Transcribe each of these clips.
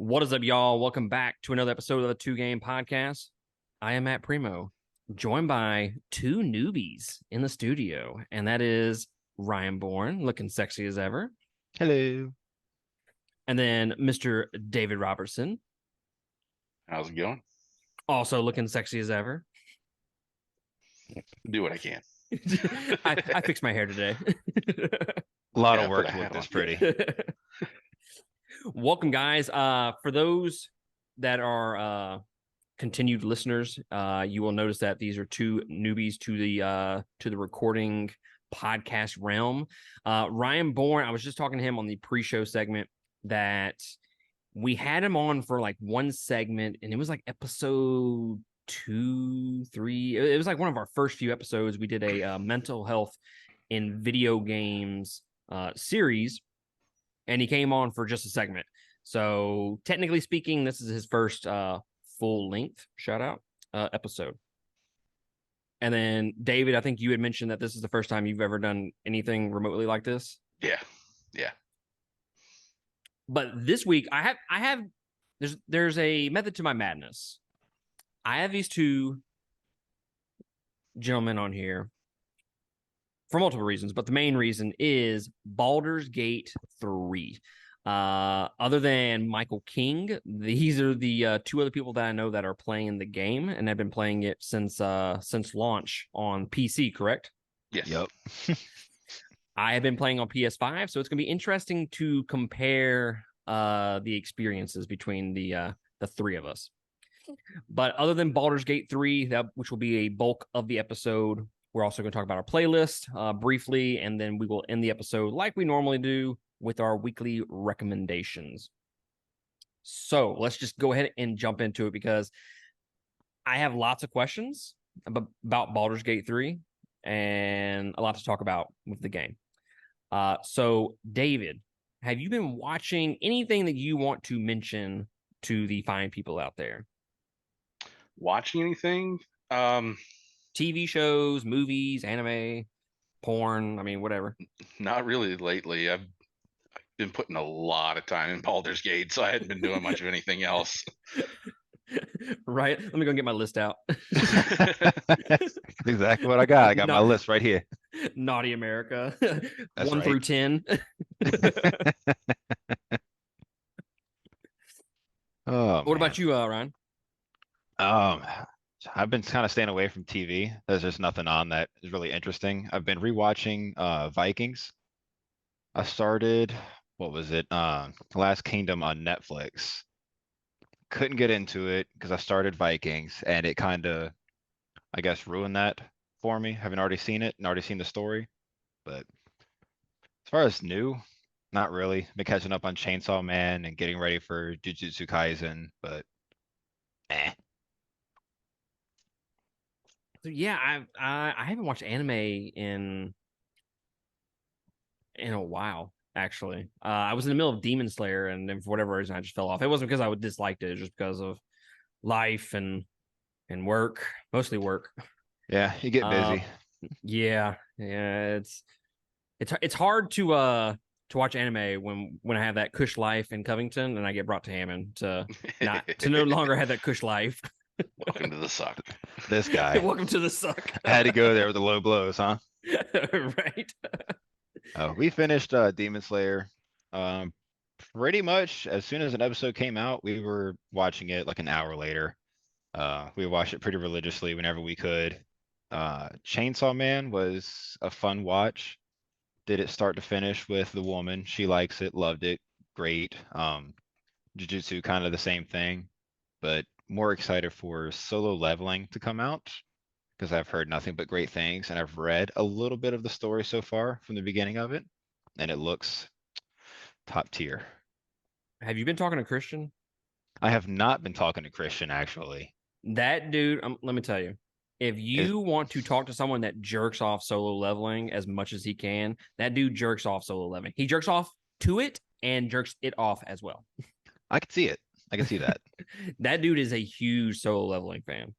What is up, y'all? Welcome back to another episode of the Two Game Podcast. I am Matt Primo, joined by two newbies in the studio, and that is Ryan Bourn, looking sexy as ever, Hello. and then Mr. David Robertson, How's it going? also looking sexy as ever. Do what I can. I fixed my hair today. A lot Yeah, of work put a to look hat this on. pretty. Welcome, guys. For those that are continued listeners, you will notice that these are two newbies to the recording podcast realm. Ryan Bourn, I was just talking to him on the pre-show segment that we had him on for like one segment, and it was like episode 2, 3. It was like one of our first few episodes. We did a mental health in video games series, and he came on for just a segment. So technically speaking, this is his first full-length shout-out episode. And then, David, I think you had mentioned that this is the first time you've ever done anything remotely like this. Yeah. But this week, there's a method to my madness. I have these two gentlemen on here for multiple reasons, but the main reason is Baldur's Gate 3. Other than Michael King, these are the two other people that I know that are playing the game and have been playing it since launch on PC, correct? Yes. Yep. I have been playing on PS5, so it's going to be interesting to compare the experiences between the three of us. But other than Baldur's Gate 3, which will be a bulk of the episode, we're also going to talk about our playlist briefly, and then we will end the episode like we normally do with our weekly recommendations. So let's just go ahead and jump into it because I have lots of questions about Baldur's Gate 3 and a lot to talk about with the game. So, David, have you been watching anything that you want to mention to the fine people out there? Watching anything? TV shows, movies, anime, porn, I mean, whatever. Not really lately. I've been putting a lot of time in Baldur's Gate, so I hadn't been doing much of anything else. Right? Let me go get my list out. That's exactly what I got. I got my list right here. Naughty America. That's 1 right. through 10. Oh, What about you, Ryan? I've been kind of staying away from TV. There's just nothing on that is really interesting. I've been rewatching Vikings. I started, what was it? Last Kingdom on Netflix. Couldn't get into it because I started Vikings and it kind of, I guess, ruined that for me. Haven't already seen it and already seen the story. But as far as new, not really. Been catching up on Chainsaw Man and getting ready for Jujutsu Kaisen, but eh. So yeah, I haven't watched anime in a while, actually. I was in the middle of Demon Slayer, and then for whatever reason, I just fell off. It wasn't because I disliked it; just because of life and work, mostly work. Yeah, you get busy. Yeah, it's hard to watch anime when I have that cush life in Covington, and I get brought to Hammond to no longer have that cush life. Welcome to the suck. This guy. Welcome to the suck. I had to go there with the low blows, huh? Right. We finished Demon Slayer. Pretty much as soon as an episode came out, we were watching it like an hour later. We watched it pretty religiously whenever we could. Chainsaw Man was a fun watch. Did it start to finish with the woman. She likes it, loved it, great. Jujutsu, kind of the same thing, but more excited for Solo Leveling to come out because I've heard nothing but great things and I've read a little bit of the story so far from the beginning of it, and it looks top tier. Have you been talking to Christian? I have not been talking to Christian, actually. That dude, let me tell you, if you want to talk to someone that jerks off Solo Leveling as much as he can, that dude jerks off Solo Leveling. He jerks off to it and jerks it off as well. I can see it. I can see that. That dude is a huge Solo Leveling fan.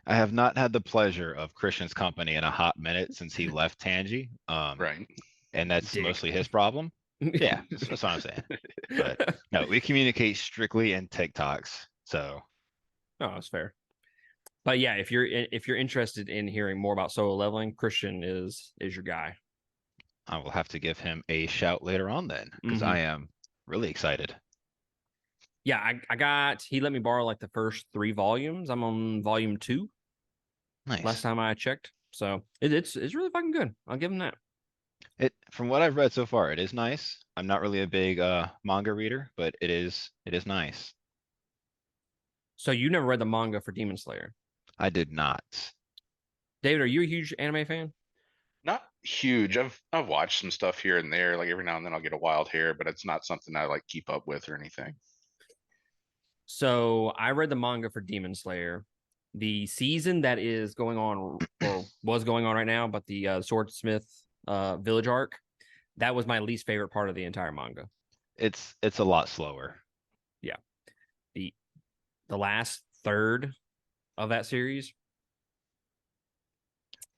I have not had the pleasure of Christian's company in a hot minute since he left Tangi. Right. And that's Dick. mostly his problem. Yeah, that's what I'm saying. But no, we communicate strictly in TikToks. So Oh, that's fair. But yeah, if you're interested in hearing more about solo leveling, Christian is your guy. I will have to give him a shout later on then, because Mhm. I am really excited. Yeah, he let me borrow like the first 3 volumes. I'm on volume 2 last Nice. time I checked. So it's really fucking good. I'll give him that. From what I've read so far, it is nice. I'm not really a big manga reader, but it is nice. So you never read the manga for Demon Slayer. I did not. David, are you a huge anime fan? Not huge. I've watched some stuff here and there. Like every now and then I'll get a wild hair, but it's not something I like keep up with or anything. So I read the manga for Demon Slayer. The season that is going on or was going on right now, but the Swordsmith village arc, that was my least favorite part of the entire manga. It's a lot slower. Yeah. The the last third of that series,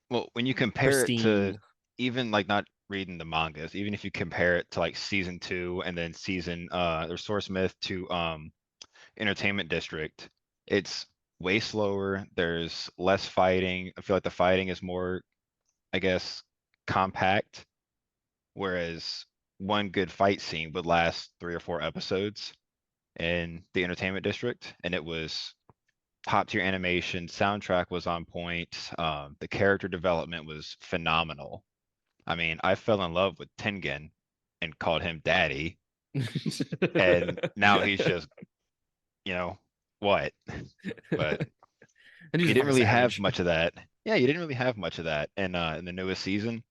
Well, when you compare it to pristine. even like not reading the mangas, even if you compare it to like season 2 and then there's Swordsmith to Entertainment District, it's way slower. There's less fighting. I feel like the fighting is more, I guess, compact, whereas one good fight scene would last 3 or 4 episodes in the Entertainment District, and it was top tier animation, soundtrack was on point, the character development was phenomenal. I mean, I fell in love with Tengen and called him daddy, and now he's just, you know, what? But And he's you a didn't fucking really have savage. much of that. Yeah, you didn't really have much of that in the newest season.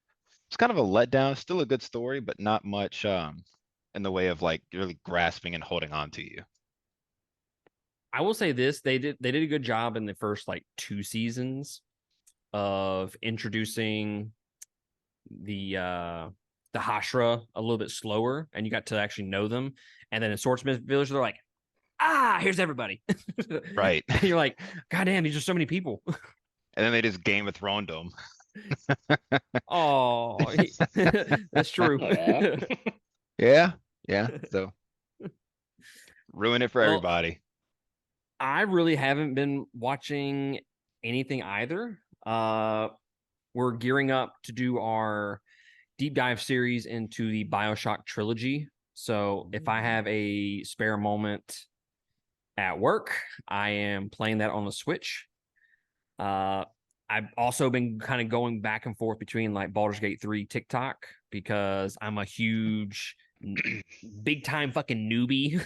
It's kind of a letdown, still a good story, but not much in the way of like really grasping and holding on to you. I will say this: they did a good job in the first like 2 seasons of introducing the Hashra a little bit slower, and you got to actually know them. And then in Swordsmith Village, they're like, here's everybody. Right. And you're like, God damn, these are so many people. And then they just Game of Thrones them. Oh, that's true. Aw. Yeah, yeah. So ruin it for Well, everybody. I really haven't been watching anything either. We're gearing up to do our deep dive series into the BioShock trilogy. So if I have a spare moment at work, I am playing that on the Switch. I've also been kind of going back and forth between like Baldur's Gate 3 TikTok because I'm a huge, big time fucking newbie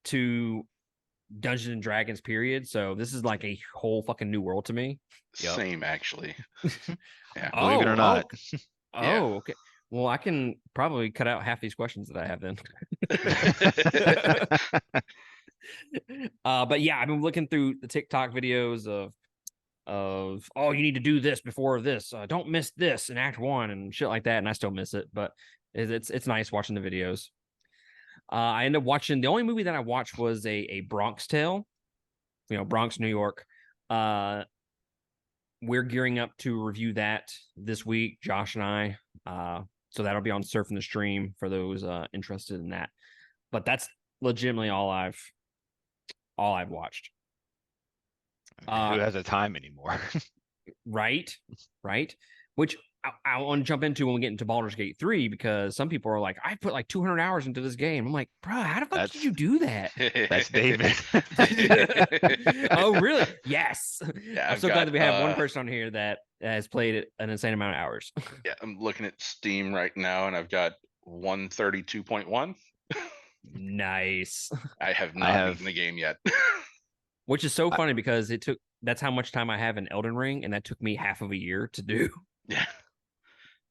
to Dungeons and Dragons, period. So this is like a whole fucking new world to me. Yep. Same actually. Yeah. Believe it or not. Yeah. Okay. Well, I can probably cut out half these questions that I have then. But yeah, I've been looking through the TikTok videos of oh, you need to do this before this. Don't miss this in Act 1 and shit like that. And I still miss it, but it's nice watching the videos. I ended up watching the only movie that I watched was a Bronx Tale, Bronx, New York. We're gearing up to review that this week, Josh and I. So that'll be on Surfing the Stream for those interested in that. But that's legitimately all I've watched. Who has the time anymore? Right. Which I want to jump into when we get into Baldur's Gate 3 because some people are like, I put like 200 hours into this game. I'm like, bro, how the fuck did you do that? That's David. Oh, really? Yes. Yeah, I'm I've so glad got, that we have one person on here that has played it an insane amount of hours. yeah, I'm looking at Steam right now and I've got 132.1. Nice. I have I not have beaten the game yet. Which is so I- funny because that's how much time I have in Elden Ring, and that took me half of a year to do. Yeah.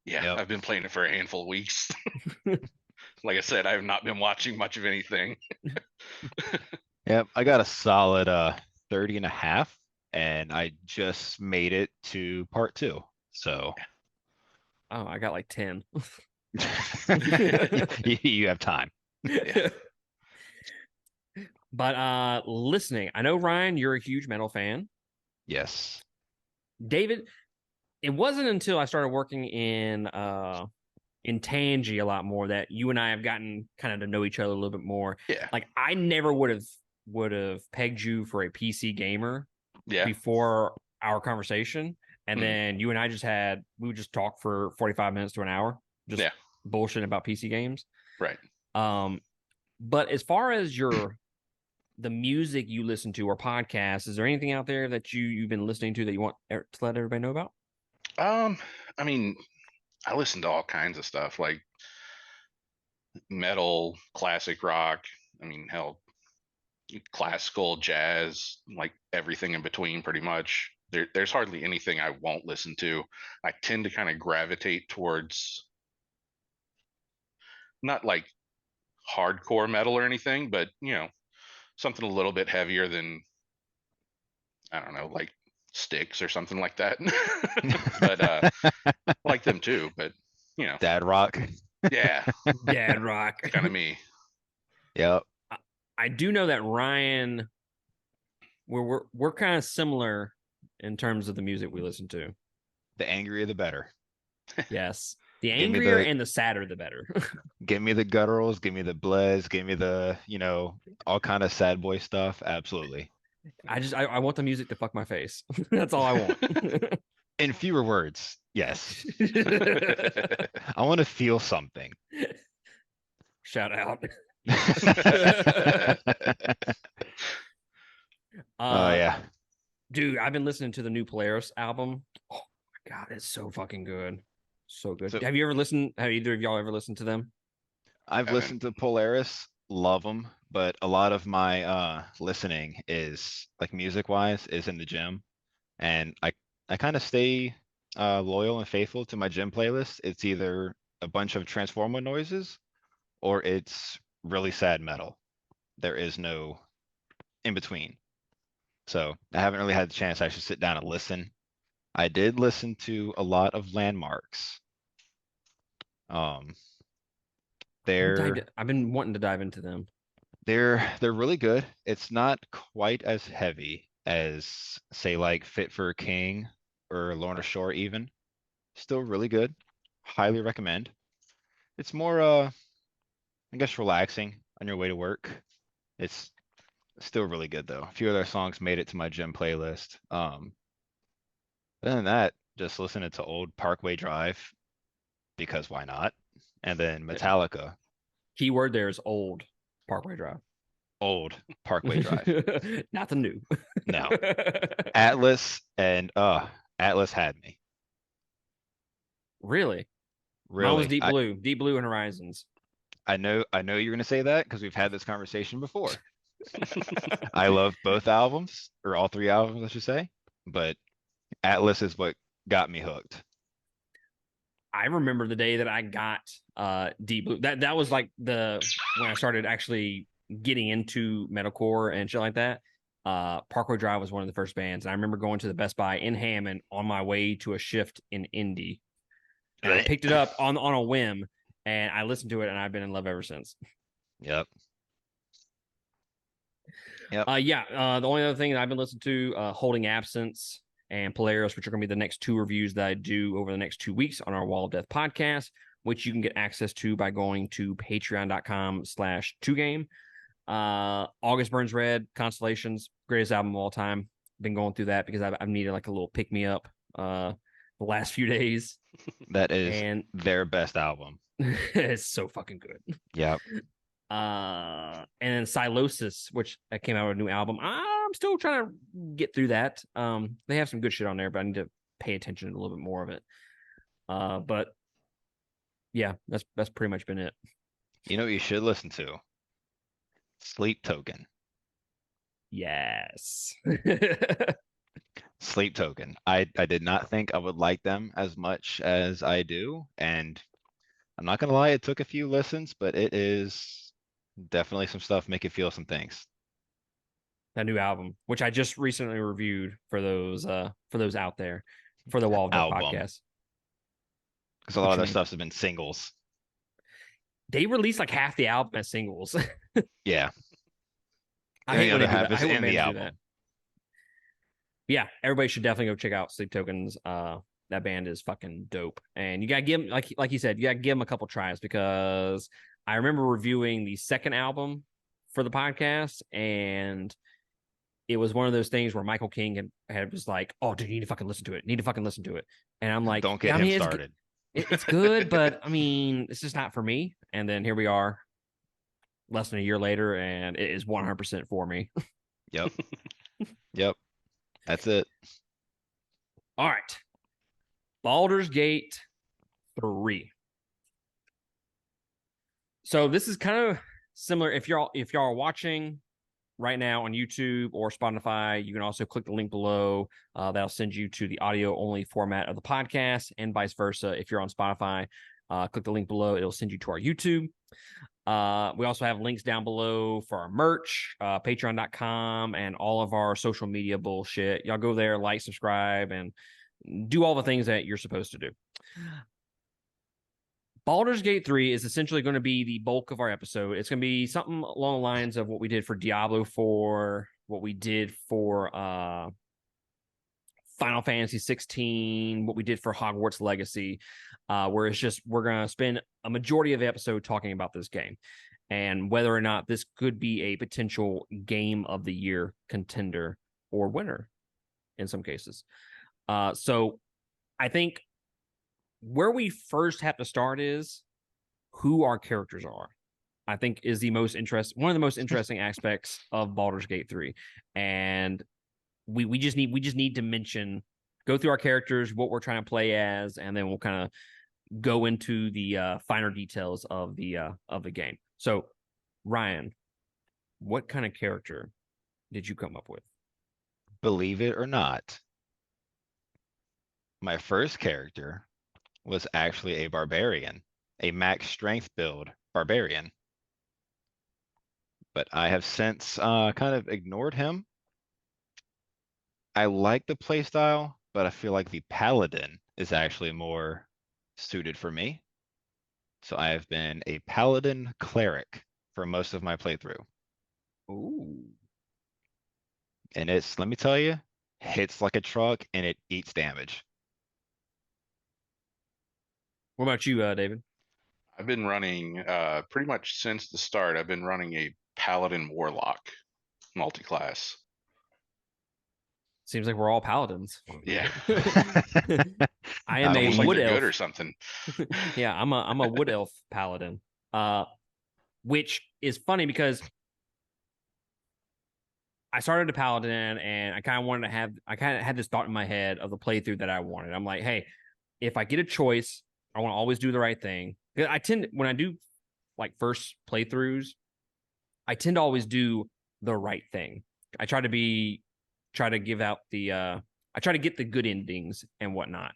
Yeah, Yep. I've been playing it for a handful of weeks. Like I said, I have not been watching much of anything. Yep, I got a solid 30 and a half, and I just made it to part 2. So Oh, I got like 10. you have time. Yeah. But listening, I know Ryan, you're a huge metal fan. Yes. David, it wasn't until I started working in in Tangy a lot more, that you and I have gotten kind of to know each other a little bit more. Yeah. Like I never would have pegged you for a PC gamer Yeah. before our conversation. And Mhm. then you and I we would just talk for 45 minutes to an hour, just Yeah. bullshitting about PC games. Right. But as far as the music you listen to or podcasts, is there anything out there that you've been listening to that you want to let everybody know about? I mean, I listen to all kinds of stuff like metal, classic rock. I mean, hell, classical, jazz, like everything in between, pretty much. There's hardly anything I won't listen to. I tend to kind of gravitate towards not like hardcore metal or anything, but something a little bit heavier than, I don't know, like Styx or something like that. But I like them too. But Dad rock. yeah, Dad rock. kind of me. Yep. I do know that Ryan, we're kind of similar in terms of the music we listen to. The angrier, the better. Yes. The Give me angrier the- and the sadder, the better. Give me the gutturals. Give me the bloods. Give me the, all kind of sad boy stuff. Absolutely. I want the music to fuck my face. That's all I want. In fewer words, yes. I want to feel something. Shout out. Oh yeah. Dude, I've been listening to the new Polaris album. Oh my god, it's so fucking good. So good. So- Have either of y'all ever listened to them? I've Haven't. listened to Polaris, love them, but a lot of my listening is like music wise is in the gym, and I kind of stay loyal and faithful to my gym playlist. It's either a bunch of transformer noises or it's really sad metal. There is no in between. So I haven't really had the chance to actually sit down and listen. I did listen to a lot of Landmarks. They're I've been wanting to dive into them. they're really good. It's not quite as heavy as say like Fit for a King or Lorna Shore even. Still really good. Highly recommend. It's more I guess relaxing on your way to work. It's still really good though. A few of their songs made it to my gym playlist. Other than that, just listening to old Parkway Drive because why not? And then Metallica, Keyword there is old Parkway Drive. old Parkway Drive. Not the new. No. Atlas and Atlas had me. Really? Really. Mine was Deep Blue. Deep Blue and Horizons. I know you're gonna say that because we've had this conversation before. I love both albums, or all three albums, I should say, but Atlas is what got me hooked. I remember the day that I got Deep Blue. That was like when I started actually getting into metalcore and shit like that. Parkway Drive was one of the first bands, and I remember going to the Best Buy in Hammond on my way to a shift in Indy, and I picked it up on a whim, and I listened to it, and I've been in love ever since. Yep. The only other thing that I've been listening to, Holding Absence and Polaris, which are going to be the next two reviews that I do over the next 2 weeks on our Wall of Death podcast, which you can get access to by going to patreon.com/2game. August Burns Red, Constellations, greatest album of all time. Been going through that because I've needed like a little pick me up the last few days. That is their best album. It's so fucking good. Yep. And then Silosis, which came out with a new album. I'm still trying to get through that. They have some good shit on there, but I need to pay attention to a little bit more of it. But yeah, that's pretty much been it. You know what you should listen to? Sleep Token. Yes. Sleep Token. I did not think I would like them as much as I do, and I'm not gonna lie, it took a few listens, but it is definitely some stuff make you feel some things. That new album, which I just recently reviewed for those out there for the Wall of Death Album. podcast. Because a lot of their stuff has been singles. They released like half the album as singles. Yeah. I And hate the when other they do half that. I is hate when in the bands do album. that. Yeah, everybody should definitely go check out Sleep Token's that band is fucking dope. And you gotta give them, like you said, you gotta give them a couple tries, because I remember reviewing the second album for the podcast, and it was one of those things where Michael King had was like, "Oh, dude, you need to fucking listen to it. Need to fucking listen to it." And I'm like, Don't "Yeah, get I him mean, started. it's good, but I mean, it's just not for me." And then here we are, less than a year later, and it is 100% for me. Yep. Yep. That's it. All right, Baldur's Gate 3. So this is kind of similar. If y'all are watching right now on YouTube or Spotify, you can also click the link below. That'll send you to the audio only format of the podcast, and vice versa. If you're on Spotify, click the link below. It'll send you to our YouTube. We also have links down below for our merch, patreon.com, and all of our social media bullshit. Y'all go there, like, subscribe, and do all the things that you're supposed to do. Baldur's Gate 3 is essentially going to be the bulk of our episode. It's going to be something along the lines of what we did for Diablo 4, what we did for Final Fantasy 16, what we did for Hogwarts Legacy, where it's just we're going to spend a majority of the episode talking about this game and whether or not this could be a potential game of the year contender or winner in some cases. So I think where we first have to start is who our characters are. I think is the most one of the most interesting aspects of Baldur's Gate 3. And we just need to go through our characters, what we're trying to play as, and then we'll kind of go into the finer details of the game. So, Ryan, what kind of character did you come up with? Believe it or not, my first character was actually a barbarian, a max strength build barbarian. But I have since kind of ignored him. I like the playstyle, but I feel like the paladin is actually more suited for me. So I have been a paladin cleric for most of my playthrough. Ooh. And it's, let me tell you, hits like a truck and it eats damage. What about you, David? I've been running pretty much since the start. I've been running a paladin warlock multi-class. Seems like we're all paladins. Yeah. I am Almost a like wood they're elf good or something. Yeah, I'm a wood elf paladin. Which is funny because I started a paladin and I kind of had this thought in my head of the playthrough that I wanted. I'm like, hey, if I get a choice, I want to always do the right thing. When I do like first playthroughs, I tend to always do the right thing. I try to give out I try to get the good endings and whatnot.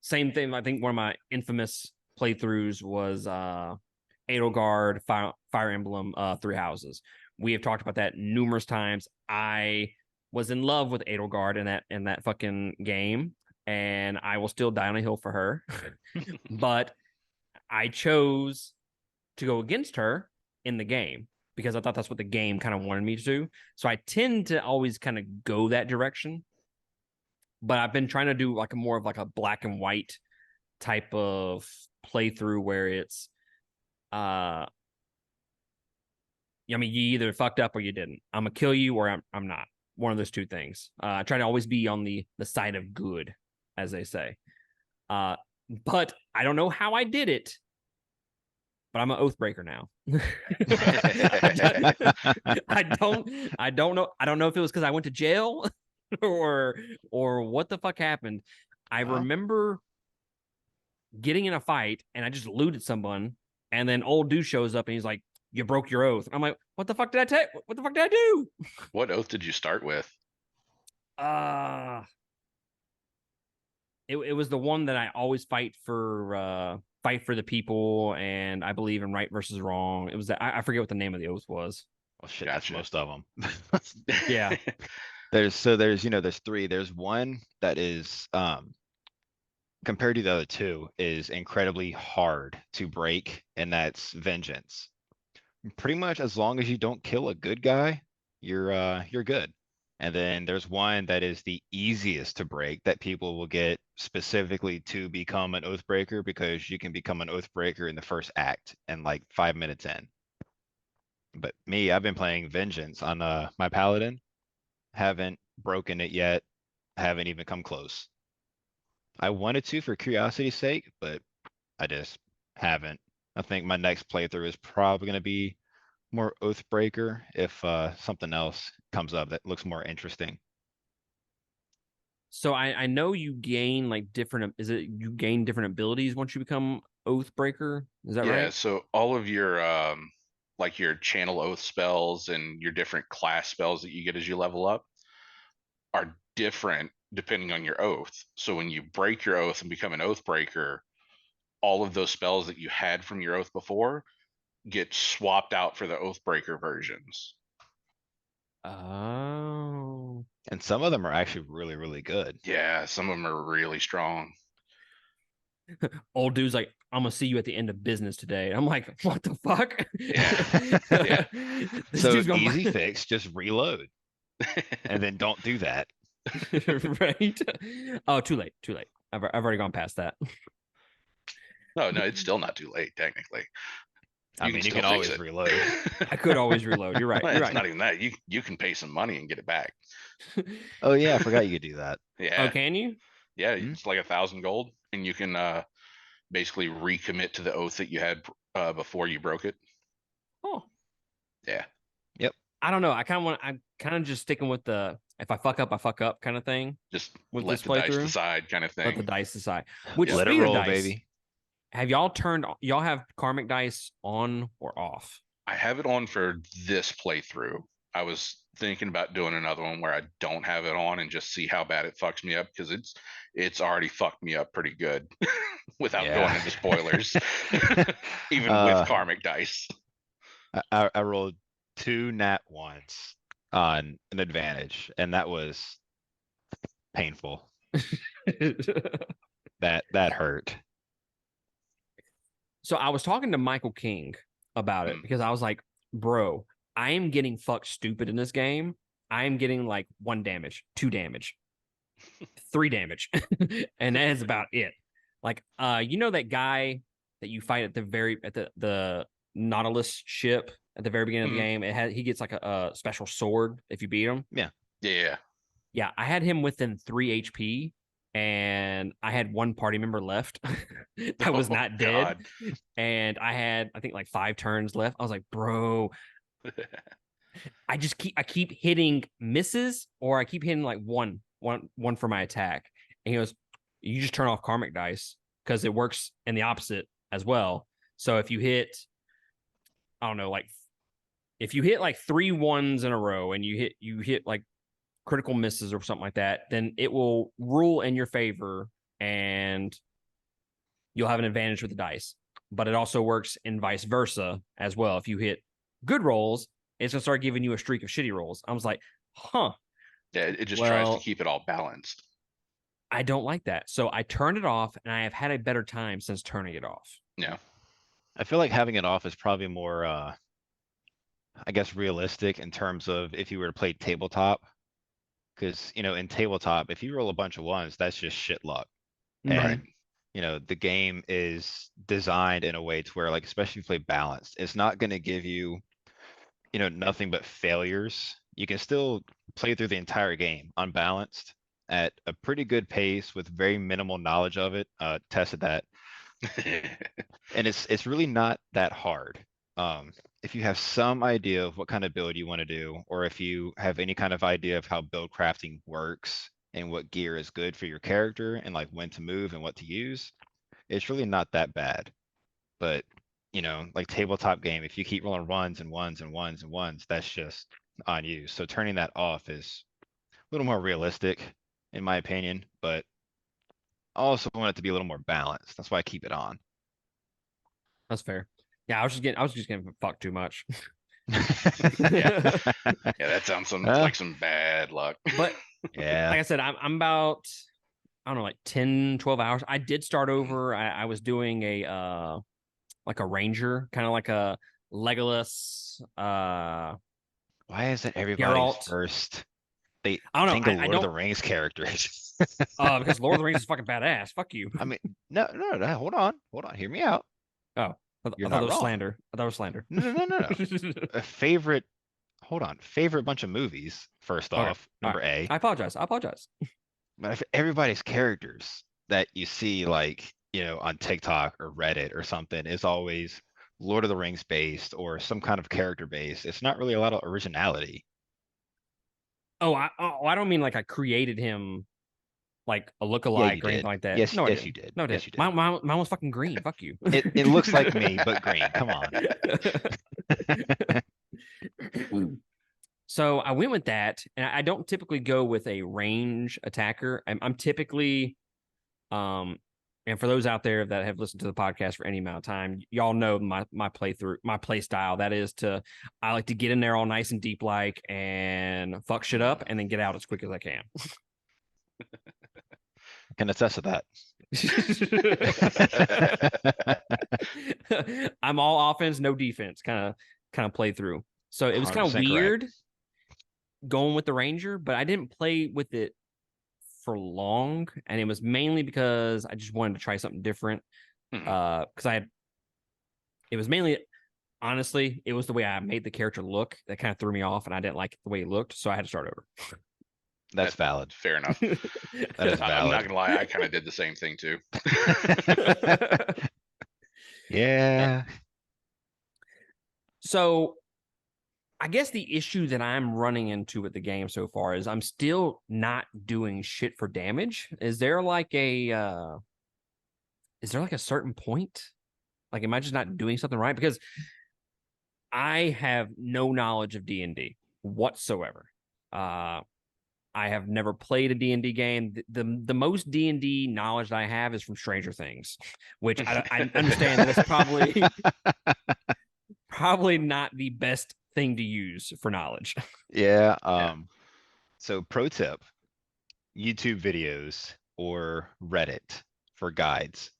Same thing. I think one of my infamous playthroughs was Edelgard Fire Emblem Three Houses. We have talked about that numerous times. I was in love with Edelgard in that fucking game, and I will still die on a hill for her. But I chose to go against her in the game because I thought that's what the game kind of wanted me to do. So I tend to always kind of go that direction. But I've been trying to do like more of like a black and white type of playthrough where it's I mean, you either fucked up or you didn't. I'm gonna kill you or I'm not. One of those two things. I try to always be on the side of good, as they say. But I don't know how I did it. But I'm an oath breaker now. I don't know. I don't know if it was because I went to jail or what the fuck happened. I remember getting in a fight and I just looted someone, and then old dude shows up and he's like, "You broke your oath." I'm like, "What the fuck did I take? What the fuck did I do?" What oath did you start with? It was the one that I always fight for the people, and I believe in right versus wrong. It was that I forget what the name of the oath was. Well, shit, that's Gotcha. most of them. Yeah. There's three. There's one that is compared to the other two is incredibly hard to break, and that's vengeance. Pretty much as long as you don't kill a good guy, you're good. And then there's one that is the easiest to break that people will get specifically to become an Oathbreaker, because you can become an Oathbreaker in the first act and like 5 minutes in. But me, I've been playing Vengeance on my Paladin. Haven't broken it yet. Haven't even come close. I wanted to for curiosity's sake, but I just haven't. I think my next playthrough is probably going to be more Oathbreaker if something else comes up that looks more interesting. So I know you gain like different. Is it you gain different abilities once you become Oathbreaker? Is that Yeah, right? so all of your like your channel oath spells and your different class spells that you get as you level up are different depending on your oath. So when you break your oath and become an oath breaker, all of those spells that you had from your oath before get swapped out for the oath breaker versions. Oh. And some of them are actually really, really good. Yeah, some of them are really strong. Old dude's like, I'm gonna see you at the end of business today. I'm like, what the fuck? Yeah. Yeah. This So dude's gonna easy fix, just reload and then don't do that. right? Oh, too late. Too late. I've already gone past that. No, it's still not too late technically. I You can mean, you still can fix always it. reload. I could always reload. You're right. Well, You're it's right. not even that. You can pay some money and get it back. Oh yeah, I forgot you could do that. Oh, Yeah. can you? Yeah, Hmm? it's like 1,000 gold, and you can basically recommit to the oath that you had before you broke it. Oh, Yeah. Yep. I don't know. I'm kind of just sticking with the if I fuck up kind of thing Just with let this the dice playthrough. decide kind of Let the thing. dice decide. Which, Yep. Let it speaking of roll, dice, baby. have y'all have karmic dice on or off? I have it on for this playthrough. I was thinking about doing another one where I don't have it on and just see how bad it fucks me up, because it's already fucked me up pretty good without going Yeah. into spoilers. Even with Uh, karmic dice. I rolled 2 nat 1s on an advantage, and that was painful. That hurt. So I was talking to Michael King about it Mm. because I was like, bro, I am getting fucked stupid in this game. I am getting like 1 damage, 2 damage, 3 damage. And that is about it. Like you know that guy that you fight at the Nautilus ship at the very beginning of the Mhm. game? He gets like a special sword if you beat him. Yeah. Yeah, I had him within 3 HP and I had one party member left that was Oh not dead. God. And I had, I think, like 5 turns left. I was like, bro, I keep hitting misses, or I keep hitting like one for my attack. And he goes, you just turn off karmic dice because it works in the opposite as well. So if you hit, I don't know, like if you hit like 3 ones in a row and you hit like critical misses or something like that, then it will rule in your favor and you'll have an advantage with the dice. But it also works in vice versa as well. If you hit good rolls, it's gonna start giving you a streak of shitty rolls. I was like, huh. Yeah, it just tries to Well, keep it all balanced. I don't like that. So I turned it off and I have had a better time since turning it off. Yeah. I feel like having it off is probably more, I guess, realistic in terms of if you were to play tabletop. Because, in tabletop, if you roll a bunch of ones, that's just shit luck. Right. And, the game is designed in a way to where, like, especially if you play balanced, it's not going to give you, nothing but failures. You can still play through the entire game unbalanced at a pretty good pace with very minimal knowledge of it. Tested that. And it's really not that hard. If you have some idea of what kind of build you want to do, or if you have any kind of idea of how build crafting works and what gear is good for your character and like when to move and what to use, it's really not that bad. But like tabletop game, if you keep rolling ones and ones and ones and ones, that's just on you. So turning that off is a little more realistic, in my opinion, but I also want it to be a little more balanced. That's why I keep it on. That's fair. Yeah, I was just getting fucked too much. Yeah. Yeah, that sounds like some bad luck. But Yeah. like I said, I'm about, I don't know, like 10, 12 hours. I did start over. I was doing a like a ranger, kind of like a Legolas, Why is it everybody's Geralt. first? They I don't think know. of I Lord of the don't Rings characters. because Lord of the Rings is fucking badass. Fuck you. I mean, no, hold on, hear me out. Oh, You're I thought not that was wrong. slander. I thought it was slander. No. A favorite, hold on, favorite bunch of movies, first Okay. off, All number right. A. I apologize. I apologize. But if everybody's characters that you see, like, on TikTok or Reddit or something, is always Lord of the Rings based or some kind of character based. It's not really a lot of originality. I don't mean like I created him like a Yeah, you lookalike or anything did. like that. Yes, No, I yes, didn't. you did. No, I Yes, didn't. you did. Mine was fucking green. Fuck you. It looks like me, but green. Come on. So I went with that, and I don't typically go with a range attacker. I'm typically, and for those out there that have listened to the podcast for any amount of time, y'all know my playthrough, my play style. That is I like to get in there all nice and deep like and fuck shit up, and then get out as quick as I can. I can attest to that. I'm all offense, no defense, kind of play through. So it was kind of 100% weird correct. going with the Ranger, but I didn't play with it for long, and it was mainly because I just wanted to try something different. Because it was mainly, honestly, it was the way I made the character look that kind of threw me off, and I didn't like the way he looked, so I had to start over. That's valid. Fair enough. That is I'm not valid. gonna lie, I kind of did the same thing too. Yeah. So I guess the issue that I'm running into with the game so far is I'm still not doing shit for damage. Is there like a certain point? Like, am I just not doing something right? Because I have no knowledge of D&D whatsoever. I have never played a D&D game. The most D&D knowledge that I have is from Stranger Things, which I understand that it's probably not the best thing to use for knowledge. Yeah. Yeah. So pro tip, YouTube videos or Reddit for guides.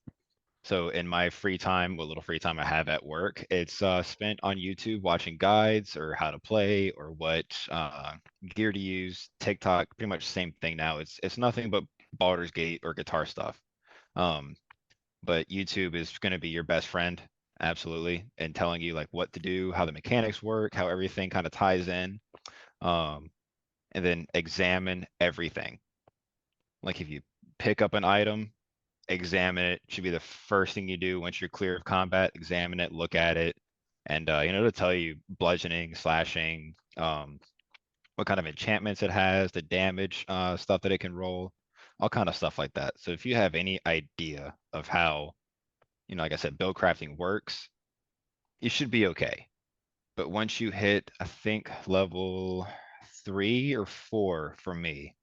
So in my free time, what little free time I have at work, it's spent on YouTube watching guides or how to play or what gear to use. TikTok, pretty much the same thing now. It's nothing but Baldur's Gate or guitar stuff. Um, but YouTube is going to be your best friend, absolutely, and telling you like what to do, how the mechanics work, how everything kind of ties in, and then examine everything. Like if you pick up an item, examine it. Should be the first thing you do once you're clear of combat. Examine it, look at it, and to tell you bludgeoning, slashing, what kind of enchantments it has, the damage stuff that it can roll, all kind of stuff like that. So if you have any idea of how, like I said, build crafting works, you should be okay. But once you hit, I think level 3 or 4 for me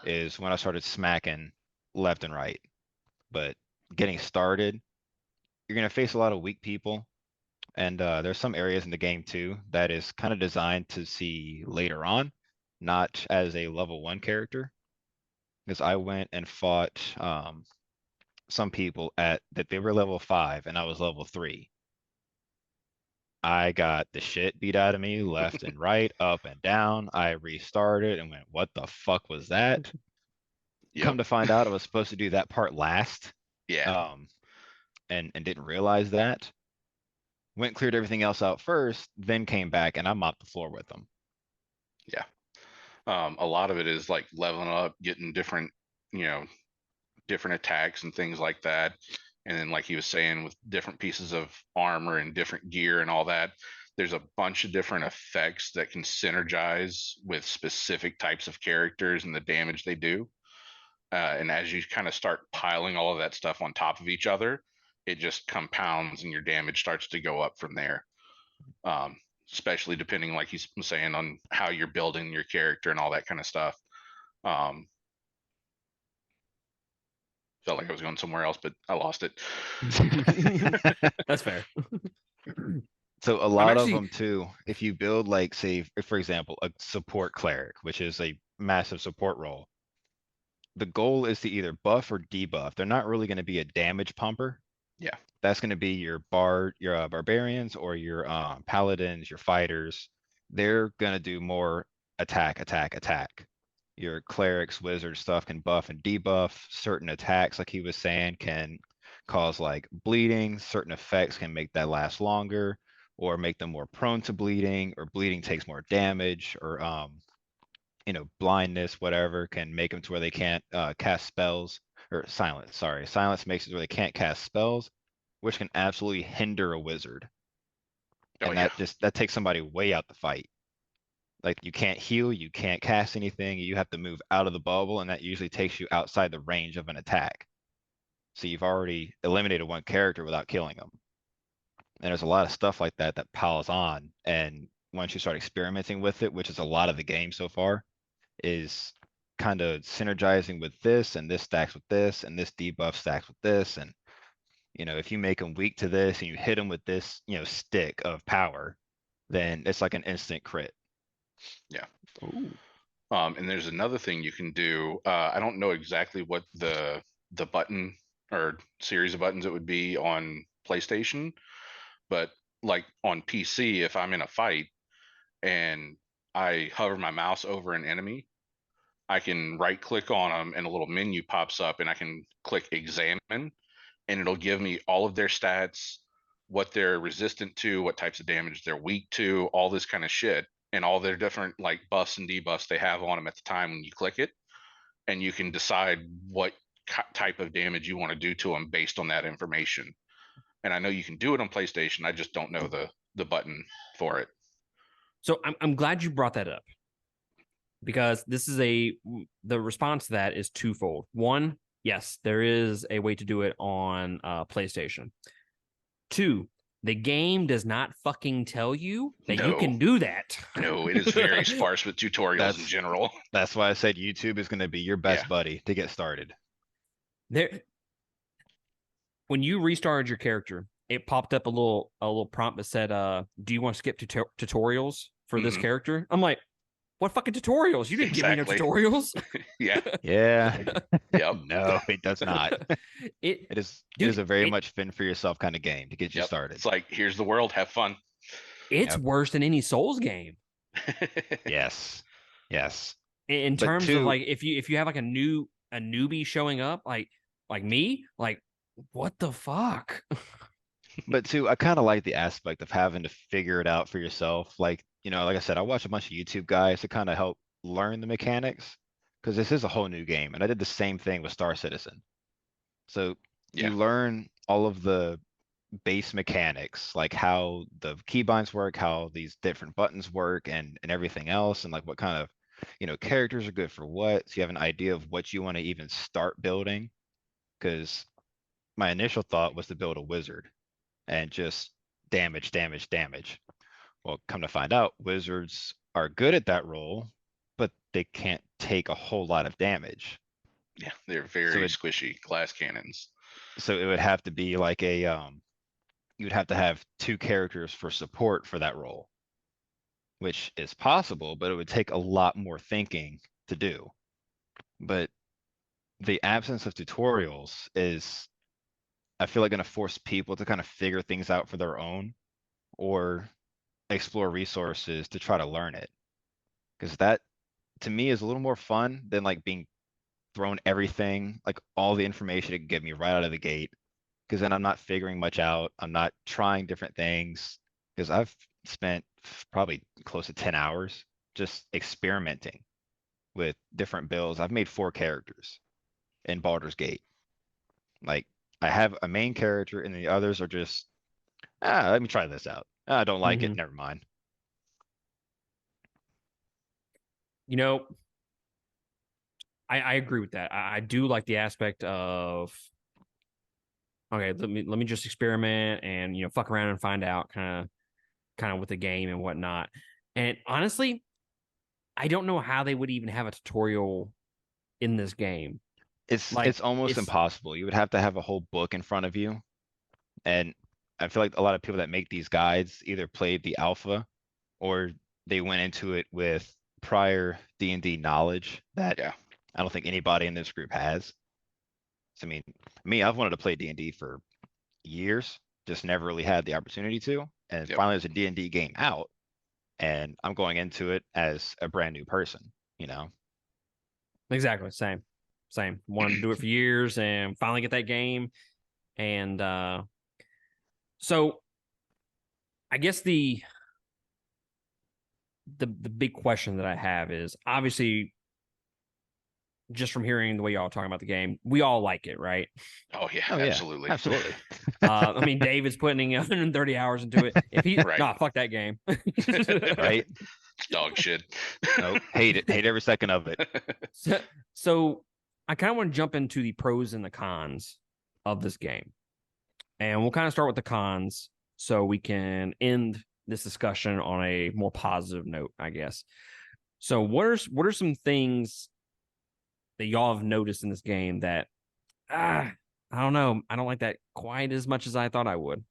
is when I started smacking left and right. But getting started, you're going to face a lot of weak people. And there's some areas in the game too that is kind of designed to see later on, not as a level 1 character. Because I went and fought some people that they were level 5 and I was level 3. I got the shit beat out of me left and right, up and down. I restarted and went, what the fuck was that? Come to find out I was supposed to do that part last. Yeah. And didn't realize that. Went cleared everything else out first, then came back and I mopped the floor with them. Yeah. A lot of it is like leveling up, getting different, different attacks and things like that. And then, like he was saying, with different pieces of armor and different gear and all that, there's a bunch of different effects that can synergize with specific types of characters and the damage they do. And as you kind of start piling all of that stuff on top of each other, it just compounds and your damage starts to go up from there. Especially depending, like he's saying, on how you're building your character and all that kind of stuff. Felt like I was going somewhere else, but I lost it. That's fair. So a lot of them too, if you build like, say, for example, a support cleric, which is a massive support role, the goal is to either buff or debuff. They're not really going to be a damage pumper. Yeah. That's going to be your barbarians or your paladins, your fighters. They're going to do more attack. your clerics, wizard stuff can buff and debuff. Certain attacks, like he was saying, can cause like bleeding. Certain effects can make that last longer or make them more prone to bleeding, or bleeding takes more damage, or blindness, whatever, can make them to where they can't cast spells, or silence, sorry. Silence makes it where they can't cast spells, which can absolutely hinder a wizard. Oh And yeah. that takes somebody way out the fight. Like you can't heal, you can't cast anything, you have to move out of the bubble, and that usually takes you outside the range of an attack. So you've already eliminated one character without killing them. And there's a lot of stuff like that that piles on. And once you start experimenting with it, which is a lot of the game so far, is kind of synergizing with this, and this stacks with this, and this debuff stacks with this. And, if you make them weak to this and you hit them with this, stick of power, then it's like an instant crit. Yeah. Ooh. And there's another thing you can do. I don't know exactly what the button or series of buttons it would be on PlayStation, but like on PC, if I'm in a fight and I hover my mouse over an enemy, I can right click on them and a little menu pops up and I can click examine, and it'll give me all of their stats, what they're resistant to, what types of damage they're weak to, all this kind of shit, and all their different like buffs and debuffs they have on them at the time when you click it. And you can decide what type of damage you want to do to them based on that information. And I know you can do it on PlayStation. I just don't know the button for it. So I'm glad you brought that up, because this is the response to that is twofold. One, yes, there is a way to do it on PlayStation. Two, the game does not fucking tell you that you No. can do that. No, it is very sparse with tutorials in general. That's why I said YouTube is going to be your best Yeah. buddy to get started. When you restarted your character, it popped up a little prompt that said, "Do you want to skip tutorials for this character?" I'm like, "What fucking tutorials? You didn't give me no tutorials." Yeah. Yeah. Yep. No, it does not. It is a very much fend for yourself kind of game to get you Yep. started. It's like, here's the world, have fun. It's Yep. worse than any Souls game. Yes. Yes. In terms of like, if you have like a newbie showing up, like me, like, what the fuck? But too, I kind of like the aspect of having to figure it out for yourself. Like, like I said, I watch a bunch of YouTube guys to kind of help learn the mechanics, because this is a whole new game. And I did the same thing with Star Citizen. So Yeah. you learn all of the base mechanics, like how the keybinds work, how these different buttons work, and everything else, and like what kind of characters are good for what. So you have an idea of what you want to even start building. Because my initial thought was to build a wizard and just damage, damage, damage. Well, come to find out, wizards are good at that role, but they can't take a whole lot of damage. Yeah, they're very squishy glass cannons. So it would have to be like you would have to have two characters for support for that role, which is possible, but it would take a lot more thinking to do. But the absence of tutorials is, I feel like, going to force people to kind of figure things out for their own, or explore resources to try to learn it. Because that, to me, is a little more fun than like being thrown everything, like all the information it can give me right out of the gate. Because then I'm not figuring much out. I'm not trying different things. Because I've spent probably close to 10 hours just experimenting with different builds. I've made 4 characters in Baldur's Gate. Like, I have a main character and the others are just, let me try this out. I don't like it. Never mind. I agree with that. I do like the aspect of, okay, let me just experiment and fuck around and find out kind of with the game and whatnot. And honestly, I don't know how they would even have a tutorial in this game. It's almost impossible. You would have to have a whole book in front of you. And I feel like a lot of people that make these guides either played the alpha or they went into it with prior D&D knowledge that I don't think anybody in this group has. So, I mean, I've wanted to play D&D for years, just never really had the opportunity to. And finally there's a D&D game out and I'm going into it as a brand new person, Exactly. Same. Wanted to do it for years and finally get that game. And so I guess the big question that I have is obviously just from hearing the way y'all are talking about the game, we all like it, right? Oh yeah, Oh yeah, absolutely. absolutely. I mean, David's putting 130 hours into it. If he, Right. nah, fuck that game. Right? It's dog shit. Nope. Hate it. Hate every second of it. So I kind of want to jump into the pros and the cons of this game. And we'll kind of start with the cons so we can end this discussion on a more positive note, I guess. So what are some things that y'all have noticed in this game that I don't know, I don't like that quite as much as I thought I would.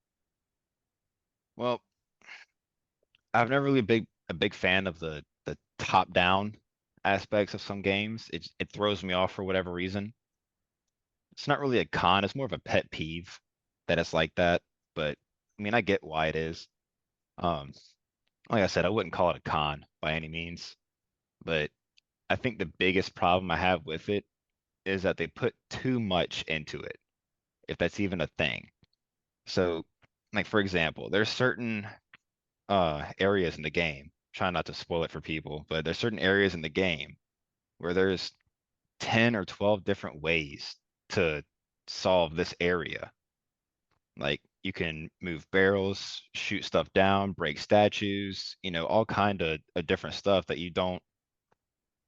Well, I've never really a big fan of the top down aspects of some games. It throws me off for whatever reason. It's not really a con, it's more of a pet peeve that it's like that. But I mean, I get why it is. Um, like I said, I wouldn't call it a con by any means, but I think the biggest problem I have with it is that they put too much into it, if that's even a thing. So, like for example, there's certain areas in the game, trying not to spoil it for people, but there's certain areas in the game where there's 10 or 12 different ways to solve this area. Like you can move barrels, shoot stuff down, break statues, all kind of different stuff that you don't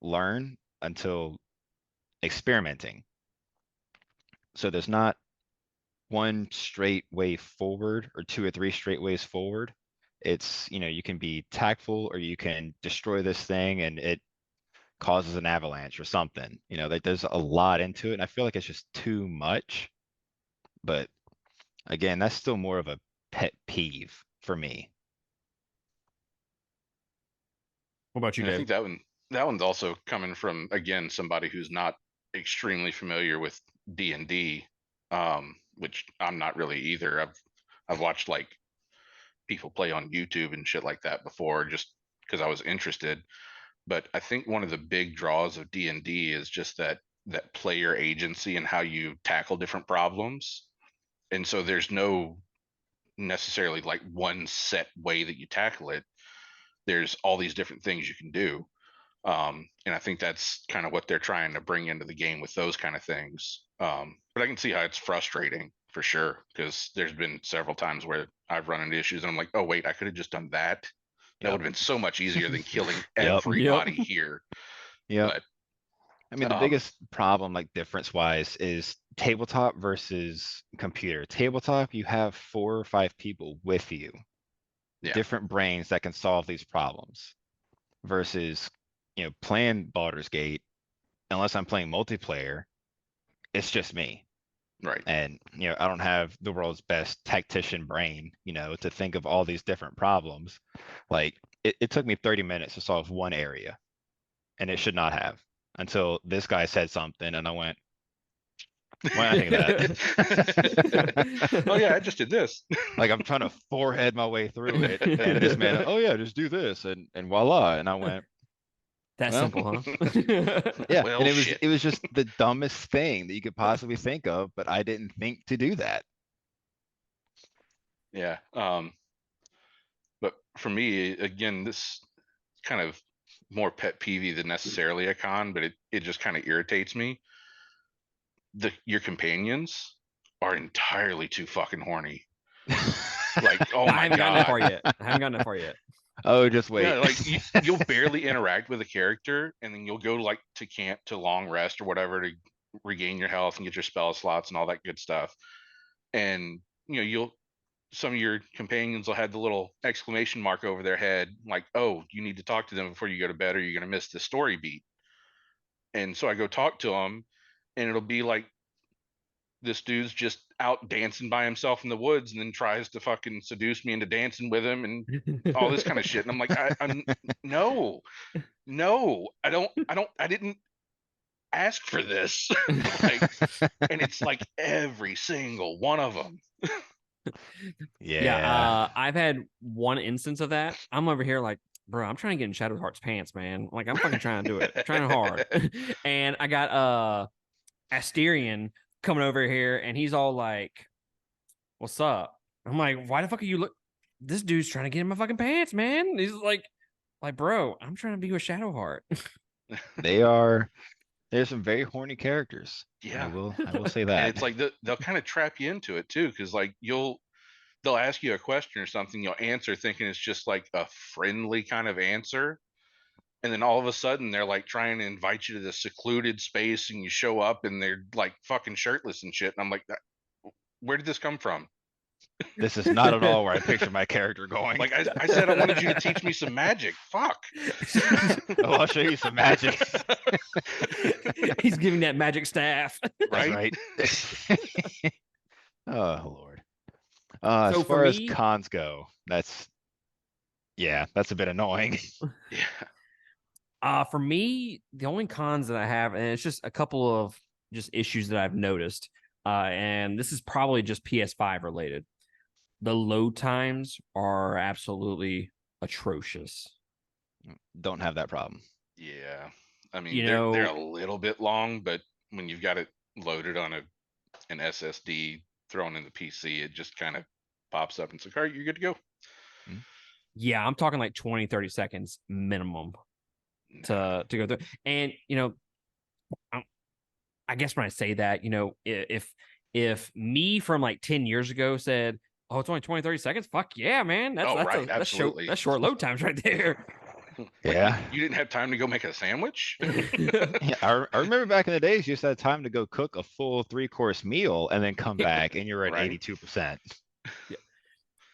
learn until experimenting. So there's not one straight way forward or two or three straight ways forward. It's, you can be tactful or you can destroy this thing and it causes an avalanche or something. That there's a lot into it. And I feel like it's just too much. But again, that's still more of a pet peeve for me. What about you, And I Dave? think that one's also coming from, again, somebody who's not extremely familiar with D&D, which I'm not really either. I've watched like people play on YouTube and shit like that before, just because I was interested. But I think one of the big draws of D&D is just that player agency and how you tackle different problems. And so there's no necessarily like one set way that you tackle it. There's all these different things you can do. And I think that's kind of what they're trying to bring into the game with those kind of things. But I can see how it's frustrating for sure, because there's been several times where I've run into issues and I'm like, oh wait, I could have just done that. That would have been so much easier than killing Yep. everybody here. Yep. But I mean, the biggest problem, like difference wise, is tabletop versus computer. Tabletop, you have 4 or 5 people with you, yeah, different brains that can solve these problems versus, playing Baldur's Gate, unless I'm playing multiplayer, it's just me. right. And, I don't have the world's best tactician brain, to think of all these different problems. Like it took me 30 minutes to solve one area and it should not have until this guy said something and I went, why did I think of that? Oh yeah, I just did this. Like I'm trying to forehead my way through it. And this man, oh yeah, just do this and voila. And I went, That well, simple, huh? yeah. Well, And shit. it was just the dumbest thing that you could possibly think of, but I didn't think to do that. Yeah. But for me, again, this kind of more pet peevey than necessarily a con, but it just kind of irritates me. Your companions are entirely too fucking horny. Like, oh I my haven't gotten that far god. yet. I haven't gotten that far yet. Oh, just wait. Yeah, like you'll barely interact with a character, and then you'll go to camp to long rest or whatever to regain your health and get your spell slots and all that good stuff. And some of your companions will have the little exclamation mark over their head, like, "Oh, you need to talk to them before you go to bed, or you're gonna miss the story beat." And so I go talk to them, and it'll be like this dude's just out dancing by himself in the woods, and then tries to fucking seduce me into dancing with him and all this kind of shit. And I'm like, I'm no, I didn't ask for this. Like, and it's like every single one of them. Yeah. I've had one instance of that. I'm over here like, bro, I'm trying to get in Shadowheart's pants, man. Like, I'm fucking trying to do it, trying hard. And I got Asterion coming over here, and he's all like, "What's up?" I'm like, "Why the fuck are you look? This dude's trying to get in my fucking pants, man." He's like, bro, I'm trying to be with Shadowheart. There's some very horny characters. Yeah. I will say And that. it's like they'll kind of trap you into it too, because like they'll ask you a question or something, you'll answer thinking it's just like a friendly kind of answer, and then all of a sudden they're like trying to invite you to this secluded space, and you show up and they're like fucking shirtless and shit, and I'm like, where did this come from? This is not at all where I picture my character going. Like I said, I wanted you to teach me some magic. Fuck. Oh, I'll show you some magic. He's giving that magic staff. That's Right? Oh Lord. So as for far as me- cons go, that's a bit annoying. Yeah. For me, the only cons that I have, and it's just a couple of just issues that I've noticed, and this is probably just PS5 related. The load times are absolutely atrocious. Don't have that problem. Yeah. I mean, You they're know- a little bit long, but when you've got it loaded on an SSD thrown in the PC, it just kind of pops up and it's like, all right, you're good to go. Yeah, I'm talking like 20, 30 seconds minimum to go through. And, I guess when I say that, if me from like 10 years ago said, "Oh, it's only 20, 30 seconds," fuck yeah, man. Oh, right, absolutely. That's short load times right there. Like, Yeah. You didn't have time to go make a sandwich? Yeah, I remember back in the days, you just had time to go cook a full 3-course meal and then come back and you're at Right. 82%.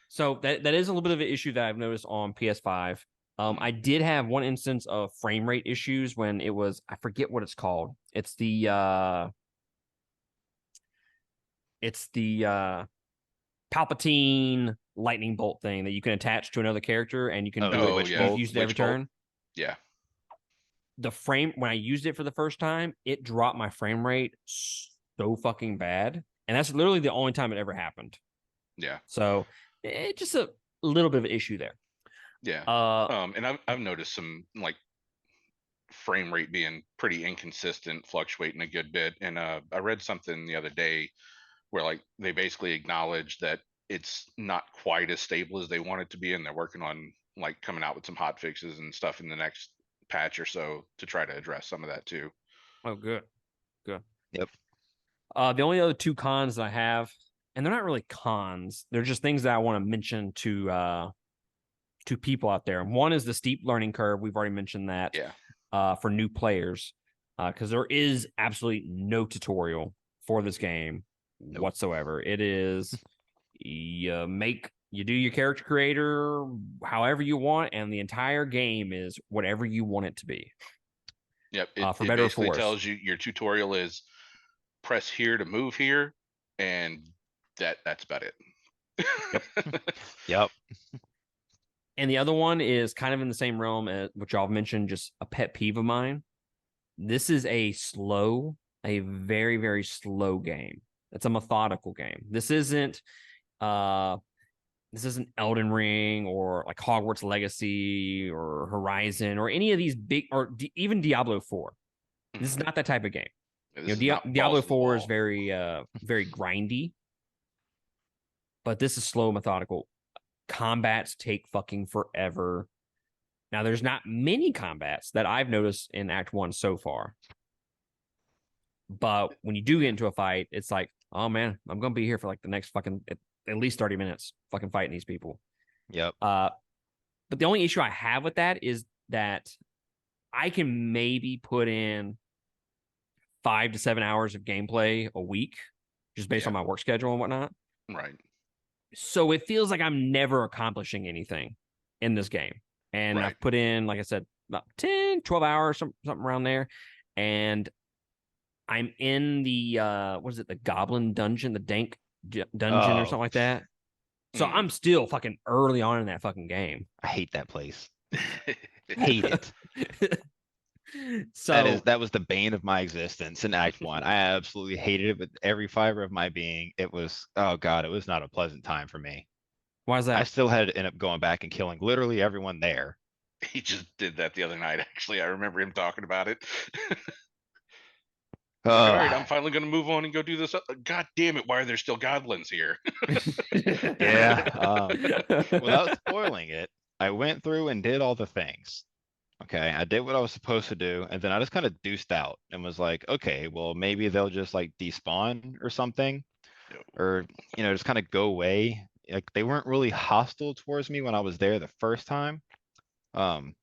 So that is a little bit of an issue that I've noticed on PS5. I did have one instance of frame rate issues when it was, I forget what it's called. It's the Palpatine lightning bolt thing that you can attach to another character and you can do Oh, it. yeah. Use it every Witch bolt. turn. Yeah. The frame, when I used it for the first time, it dropped my frame rate so fucking bad, and that's literally the only time it ever happened. Yeah. So it's just a little bit of an issue there. Yeah. Uh, And I've noticed some like frame rate being pretty inconsistent, fluctuating a good bit. And I read something the other day where like they basically acknowledge that it's not quite as stable as they want it to be, and they're working on like coming out with some hot fixes and stuff in the next patch or so to try to address some of that too. Oh, good. Yep. The only other two cons that I have, and they're not really cons, they're just things that I want to mention to people out there. One is the steep learning curve. We've already mentioned that. Yeah. For new players, because there is absolutely no tutorial for this game whatsoever. It is you do your character creator however you want, and the entire game is whatever you want it to be. Yep. For It better or basically for worse. tells you your tutorial is press here to move here, and that's about it. Yep. And the other one is kind of in the same realm as what y'all mentioned, just a pet peeve of mine. This is a very, very slow game. It's a methodical game. This isn't Elden Ring or like Hogwarts Legacy or Horizon or any of these big, or even Diablo 4. This is not that type of game. Diablo 4 is very very grindy, but this is slow, methodical. Combats take fucking forever. Now, there's not many combats that I've noticed in Act 1 so far. But when you do get into a fight, it's like, oh man, I'm going to be here for like the next fucking at least 30 minutes fucking fighting these people. Yep. But the only issue I have with that is that I can maybe put in 5 to 7 hours of gameplay a week just based on my work schedule and whatnot. Right. So it feels like I'm never accomplishing anything in this game. And I've put in, like I said, about 10, 12 hours, something around there. And I'm in the, the Goblin Dungeon, the Dank Dungeon or something like that. So I'm still fucking early on in that fucking game. I hate that place. Hate it. So that was the bane of my existence in Act 1. I absolutely hated it with every fiber of my being. It was, oh God, it was not a pleasant time for me. Why is that? I still had to end up going back and killing literally everyone there. He just did that the other night. Actually, I remember him talking about it. Like, all right, I'm finally going to move on and go do this. God damn it! Why are there still goblins here? Yeah. Without spoiling it, I went through and did all the things. Okay, I did what I was supposed to do, and then I just kind of deuced out and was like, okay, well, maybe they'll just like despawn or something, or just kind of go away. Like they weren't really hostile towards me when I was there the first time. Um,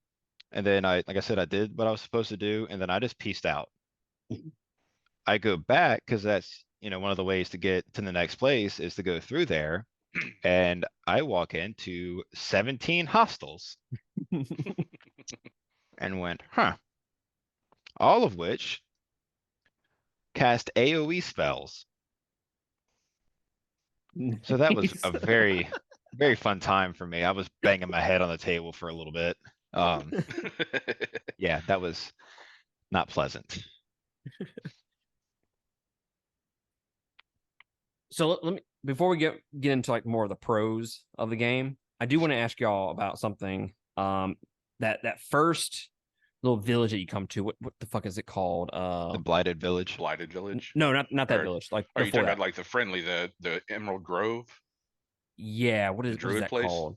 and then like I said, I did what I was supposed to do, and then I just pieced out. I go back because that's one of the ways to get to the next place is to go through there, and I walk into 17 hostiles and went, huh, all of which cast AoE spells. So that was a very, very fun time for me. I was banging my head on the table for a little bit. Yeah, that was not pleasant. So let me, before we get into like more of the pros of the game, I do want to ask y'all about something. That first little village that you come to, what the fuck is it called? The Blighted Village. Blighted Village. No, not that Or village. Like are you before talking that. about like the friendly, the Emerald Grove? Yeah, what The is Druid that place? called?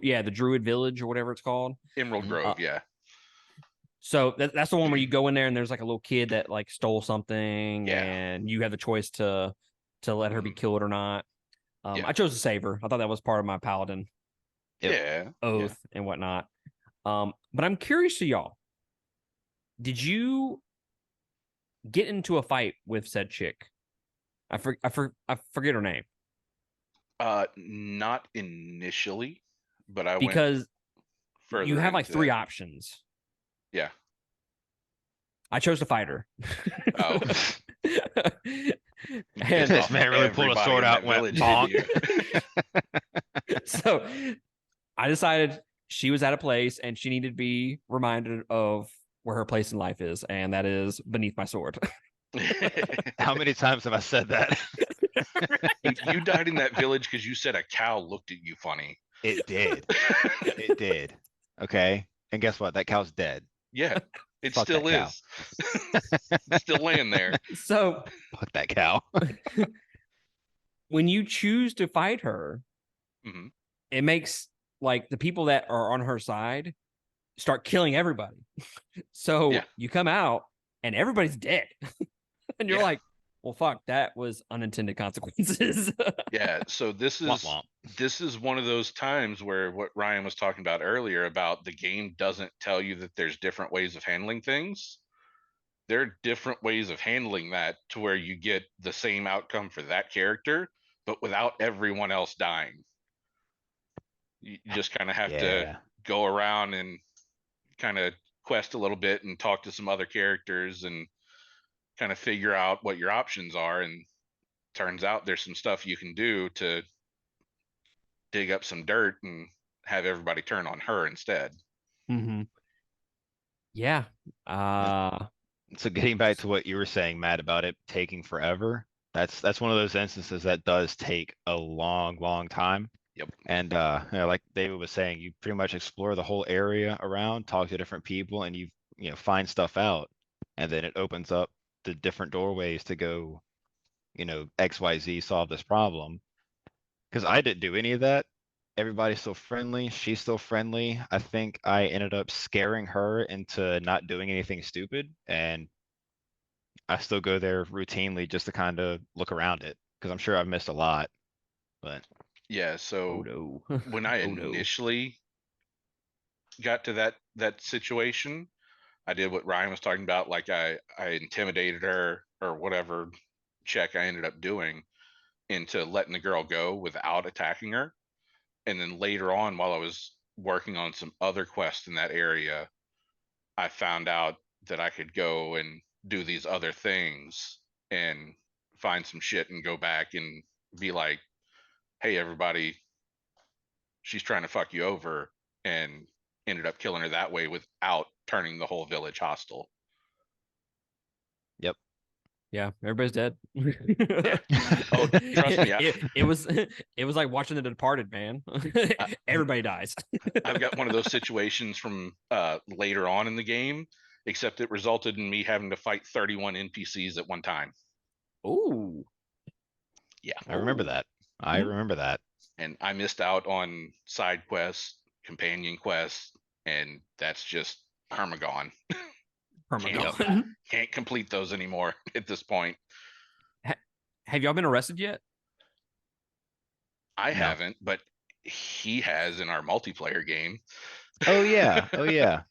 Yeah, the Druid Village or whatever it's called. Emerald Grove, yeah. So that's the one where you go in there and there's like a little kid that like stole something, Yeah. and you have the choice to let her be killed or not. Yeah. I chose to save her. I thought that was part of my paladin Yeah. oath and whatnot. But I'm curious to y'all. Did you get into a fight with said chick? I forget her name. Not initially, but I went Because further. you have like into 3 that. options. Yeah. I chose to fight her. Oh. And This man really pulled a sword out and went bonk. So I decided she was at a place and she needed to be reminded of where her place in life is, and that is beneath my sword. How many times have I said that? You died in that village because you said a cow looked at you funny. It did. It did. Okay. And guess what? That cow's dead. Yeah, it Fuck still that cow. is. It's still laying there. So Fuck that cow. when you choose to fight her, it makes like the people that are on her side start killing everybody. So you come out and everybody's dead. And you're like, well, fuck, that was unintended consequences. Yeah, so this is one of those times where what Ryan was talking about earlier about the game doesn't tell you that there's different ways of handling things. There are different ways of handling that to where you get the same outcome for that character, but without everyone else dying. You just kind of have to go around and kind of quest a little bit and talk to some other characters and kind of figure out what your options are. And turns out there's some stuff you can do to dig up some dirt and have everybody turn on her instead. Yeah. So getting back to what you were saying, Matt, about it taking forever, that's one of those instances that does take a long, long time. Yep. And like David was saying, you pretty much explore the whole area around, talk to different people, and you find stuff out, and then it opens up the different doorways to go, XYZ solve this problem. Because I didn't do any of that. Everybody's still friendly. She's still friendly. I think I ended up scaring her into not doing anything stupid, and I still go there routinely just to kind of look around it because I'm sure I've missed a lot. But yeah, so when I initially got to that situation, I did what Ryan was talking about. Like I intimidated her or whatever check I ended up doing into letting the girl go without attacking her. And then later on, while I was working on some other quests in that area, I found out that I could go and do these other things and find some shit and go back and be like, hey, everybody, she's trying to fuck you over, and ended up killing her that way without turning the whole village hostile. Yep. Yeah, everybody's dead. Oh, trust me, It was like watching The Departed, man. Everybody dies. I've got one of those situations from later on in the game, except it resulted in me having to fight 31 NPCs at one time. Ooh. Yeah. I remember Ooh. that. I Mhm. remember that. And I missed out on side quests, companion quests, and that's just Hermagon. Permagon. Can't complete those anymore at this point. Have y'all been arrested yet? I No. haven't, but he has in our multiplayer game. Oh yeah. Oh yeah.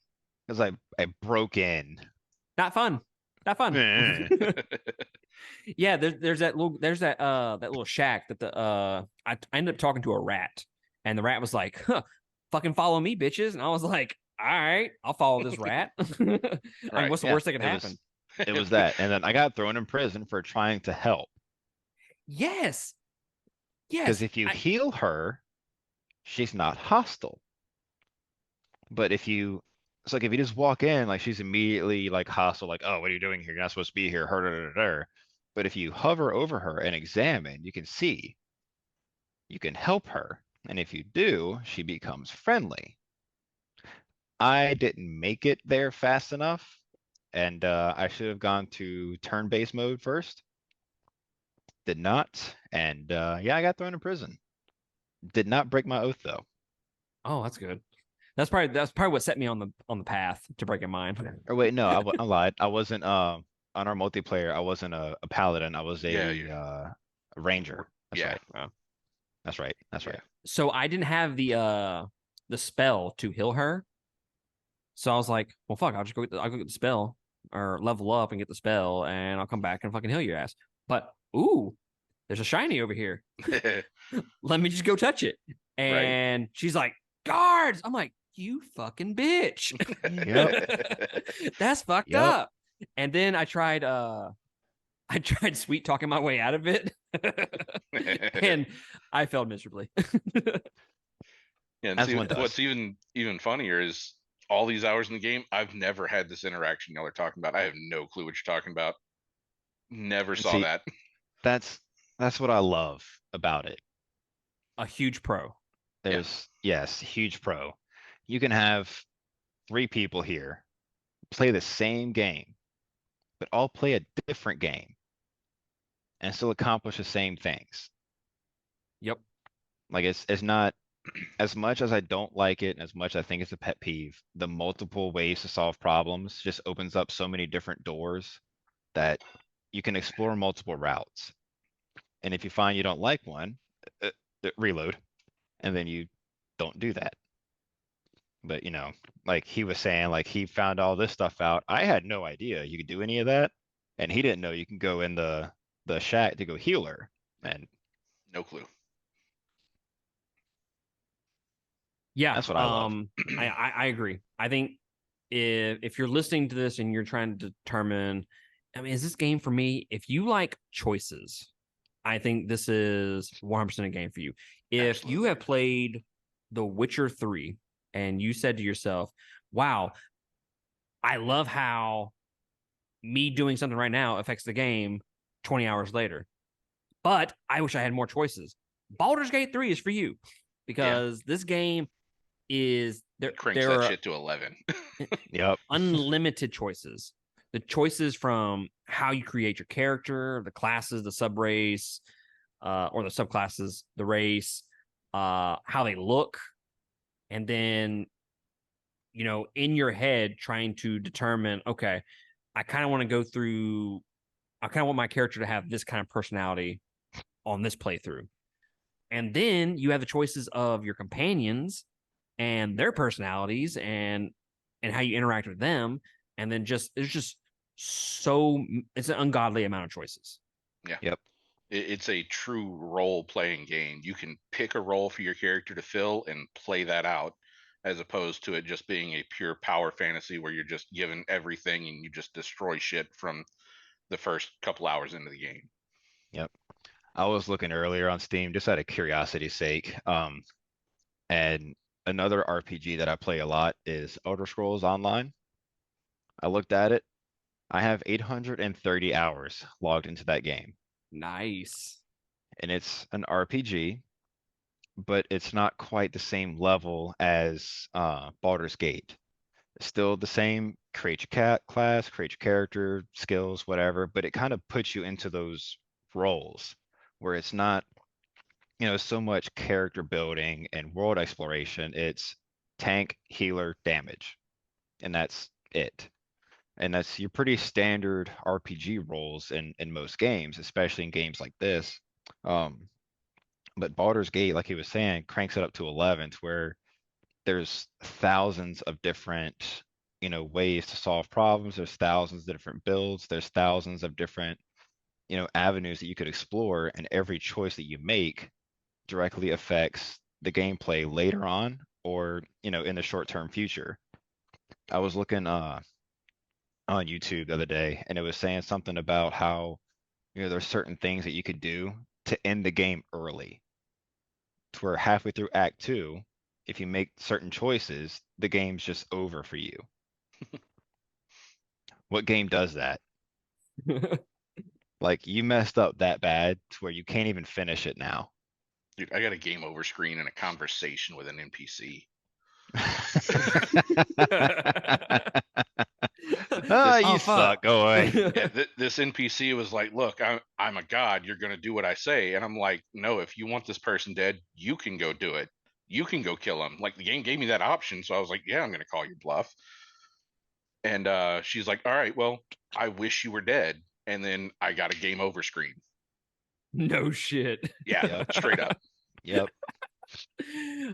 Because I broke in. Not fun. Not fun. Eh. Yeah, there's that little shack that I ended up talking to a rat, and the rat was like, huh, fucking follow me, bitches. And I was like, all right, I'll follow this rat. Like, Right. what's the Yeah. worst that could It happen? was that, and then I got thrown in prison for trying to help. Yes. Because Yes. if you heal her, she's not hostile. But it's like if you just walk in, like she's immediately like hostile, like, oh, what are you doing here? You're not supposed to be here. Her. But if you hover over her and examine, you can see you can help her. And if you do, she becomes friendly. I didn't make it there fast enough, and I should have gone to turn-based mode first. Did not, and yeah, I got thrown in prison. Did not break my oath though. Oh, that's good. That's probably what set me on the path to breaking mine. Or wait, no, I lied. I wasn't on our multiplayer. I wasn't a paladin. I was Yeah, a ranger. That's yeah. right. That's right. That's right. So I didn't have the spell to heal her. So I was like, well, fuck, I'll go get the spell or level up and get the spell, and I'll come back and fucking heal your ass. But ooh, there's a shiny over here. Let me just go touch it. Right. And she's like, guards. I'm like, you fucking bitch. That's fucked Yep. up. And then I tried sweet talking my way out of it. And I failed miserably. And As see, one does. what's even funnier is all these hours in the game, I've never had this interaction y'all are talking about. I have no clue what you're talking about. Never saw See, that. that's what I love about it. A huge pro. There's yes, huge pro. You can have 3 people here play the same game, but all play a different game and still accomplish the same things. Yep. Like it's not as much as I don't like it, and as much as I think it's a pet peeve, the multiple ways to solve problems just opens up so many different doors that you can explore multiple routes. And if you find you don't like one, reload, and then you don't do that. But like he was saying, like he found all this stuff out. I had no idea you could do any of that, and he didn't know you can go in the shack to go heal her. And No clue. Yeah. that's what I love. I agree. I think if you're listening to this and you're trying to determine, I mean, is this game for me? If you like choices, I think this is 100% a game for you. If you Absolutely. have played The Witcher 3 and you said to yourself, wow, I love how me doing something right now affects the game 20 hours later, but I wish I had more choices. Baldur's Gate 3 is for you because this game is Cranks there that are shit to 11. Yep. unlimited choices. The choices from how you create your character, the classes, the subrace, or the subclasses, the race, how they look, and then in your head trying to determine, okay, I kind of want to go through. I kind of want my character to have this kind of personality on this playthrough, and then you have the choices of your companions and their personalities and how you interact with them, and then there's just it's an ungodly amount of choices. Yeah. Yep. It's a true role playing game. You can pick a role for your character to fill and play that out, as opposed to it just being a pure power fantasy where you're just given everything and you just destroy shit from the first couple hours into the game. Yep. I was looking earlier on Steam just out of curiosity's sake. And another RPG that I play a lot is Elder Scrolls Online. I looked at it. I have 830 hours logged into that game, Nice. and it's an RPG, but it's not quite the same level as Baldur's Gate. It's still the same, create your class, create your character, skills, whatever, but it kind of puts you into those roles where it's not, so much character building and world exploration. It's tank, healer, damage, and that's it. And that's your pretty standard RPG roles in most games, especially in games like this. Um, but Baldur's Gate, like he was saying, cranks it up to 11, to where there's thousands of different, ways to solve problems. There's thousands of different builds. There's thousands of different, avenues that you could explore, and every choice that you make directly affects the gameplay later on, or, in the short-term future. I was looking on YouTube the other day, and it was saying something about how, there's certain things that you could do to end the game early, to where halfway through Act 2, if you make certain choices, the game's just over for you. What game does that? Like, you messed up that bad to where you can't even finish it now. Dude, I got a game over screen and a conversation with an NPC. Oh, Oh, you fuck. suck. Go away. Yeah, this NPC was like, "Look, I'm a god. You're gonna do what I say." And I'm like, "No, if you want this person dead, you can go do it. You can go kill him." Like the game gave me that option, so I was like, "Yeah, I'm gonna call your bluff." And she's like, "All right, well, I wish you were dead." And then I got a game over screen. No shit. Yeah, Yep. straight up. Yep.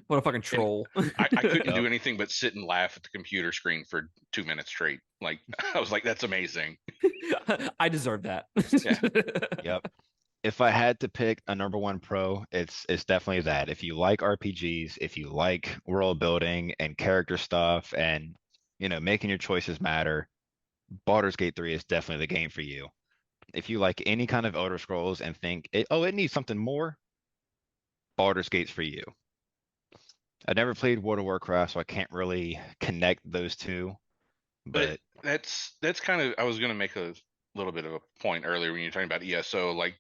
What a fucking troll. I couldn't Yep. do anything but sit and laugh at the computer screen for 2 minutes straight. Like I was like, "That's amazing." I deserve that. Yeah. Yep. If I had to pick a number one pro, it's definitely that. If you like RPGs, if you like world building and character stuff, and making your choices matter, Baldur's Gate 3 is definitely the game for you. If you like any kind of Elder Scrolls and think it needs something more, Baldur's Gate's for you. I never played World of Warcraft, so I can't really connect those two. But But that's kind of, I was gonna make a little bit of a point earlier when you're talking about ESO, like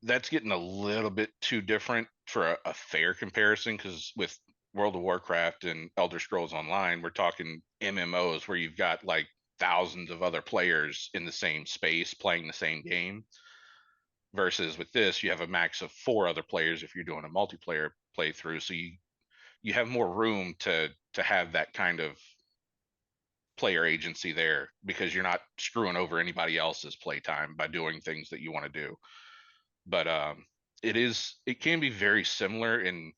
that's getting a little bit too different for a fair comparison, because with World of Warcraft and Elder Scrolls Online, we're talking MMOs where you've got like thousands of other players in the same space playing the same game. Versus with this, you have a max of 4 other players if you're doing a multiplayer playthrough. So you have more room to have that kind of player agency there, because you're not screwing over anybody else's playtime by doing things that you want to do. But it can be very similar in,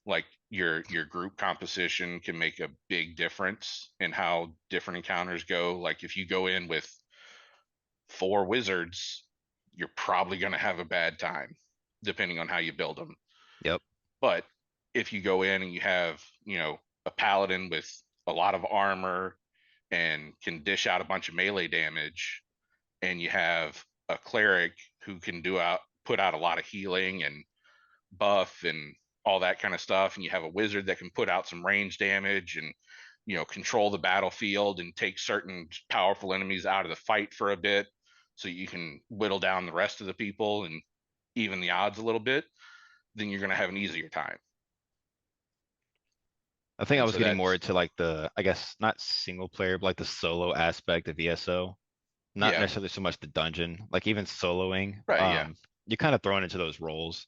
like, your group composition can make a big difference in how different encounters go. Like if you go in with 4 wizards, you're probably going to have a bad time depending on how you build them. yep. But if you go in and you have, a paladin with a lot of armor and can dish out a bunch of melee damage, and you have a cleric who can put out a lot of healing and buff and all that kind of stuff, and you have a wizard that can put out some range damage and control the battlefield and take certain powerful enemies out of the fight for a bit, so you can whittle down the rest of the people and even the odds a little bit, then you're going to have an easier time. I think I And was so getting more that's, into like I guess not single player, but like the solo aspect of ESO. Not yeah, necessarily so much the dungeon, like even soloing. right, yeah, You're kind of thrown into those roles,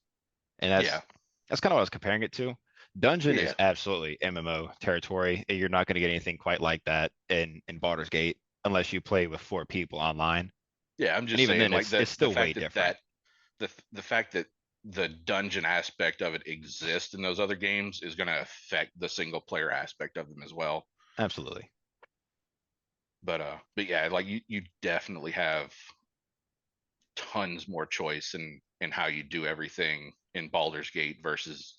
and yeah, that's kind of what I was comparing it to. Dungeon yeah, is absolutely MMO territory. You're not going to get anything quite like that in Baldur's Gate unless you play with 4 people online. yeah. I'm And just even saying, then, like it's the still way fact that different. the fact that the dungeon aspect of it exists in those other games is going to affect the single player aspect of them as well. Absolutely. But yeah, like you definitely have tons more choice in how you do everything in Baldur's Gate versus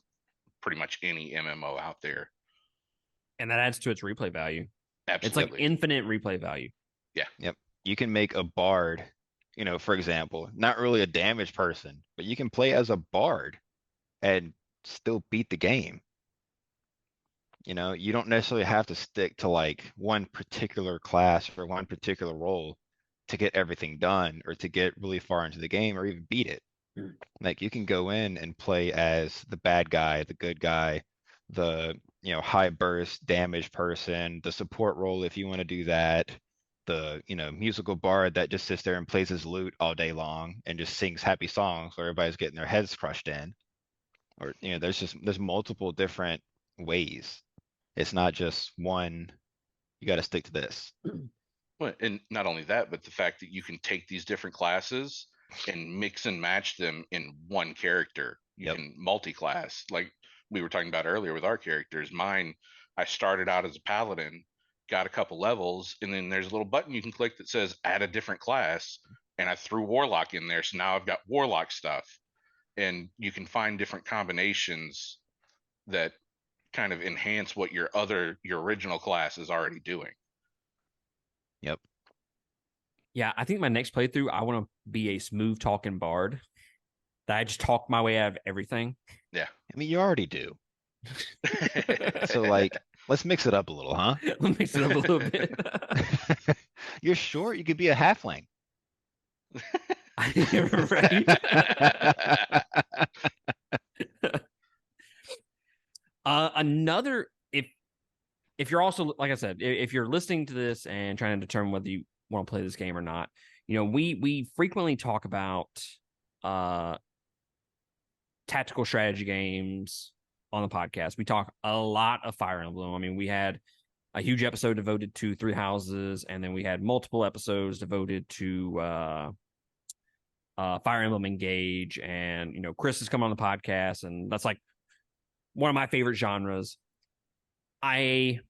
pretty much any MMO out there. And that adds to its replay value. It's like Absolutely. infinite replay value. Yeah. Yep. You can make a bard, for example, not really a damage person, but you can play as a bard and still beat the game. You don't necessarily have to stick to like one particular class or one particular role to get everything done or to get really far into the game or even beat it. Like you can go in and play as the bad guy, the good guy, the high burst damage person, the support role if you want to do that, the musical bard that just sits there and plays his lute all day long and just sings happy songs where everybody's getting their heads crushed in. Or there's multiple different ways. It's not just one, you got to stick to this. Well, and not only that, but the fact that you can take these different classes and mix and match them in one character. You Yep. can multi-class, like we were talking about earlier with our characters. Mine, I started out as a paladin, got a couple levels, and then there's a little button you can click that says add a different class, and I threw warlock in there, so now I've got warlock stuff, and you can find different combinations that kind of enhance what your original class is already doing. Yep. Yeah, I think my next playthrough, I want to be a smooth talking bard that I just talk my way out of everything. Yeah. I mean, you already do. So like, let's mix it up a little, huh? Let's mix it up a little bit. You're sure you could be a halfling? Right. Another, if you're also, like I said, if you're listening to this and trying to determine whether you want to play this game or not, we frequently talk about tactical strategy games on the podcast. We talk a lot of Fire Emblem. I mean, we had a huge episode devoted to Three Houses, and then we had multiple episodes devoted to Fire Emblem Engage. And Chris has come on the podcast, and that's like one of my favorite genres. I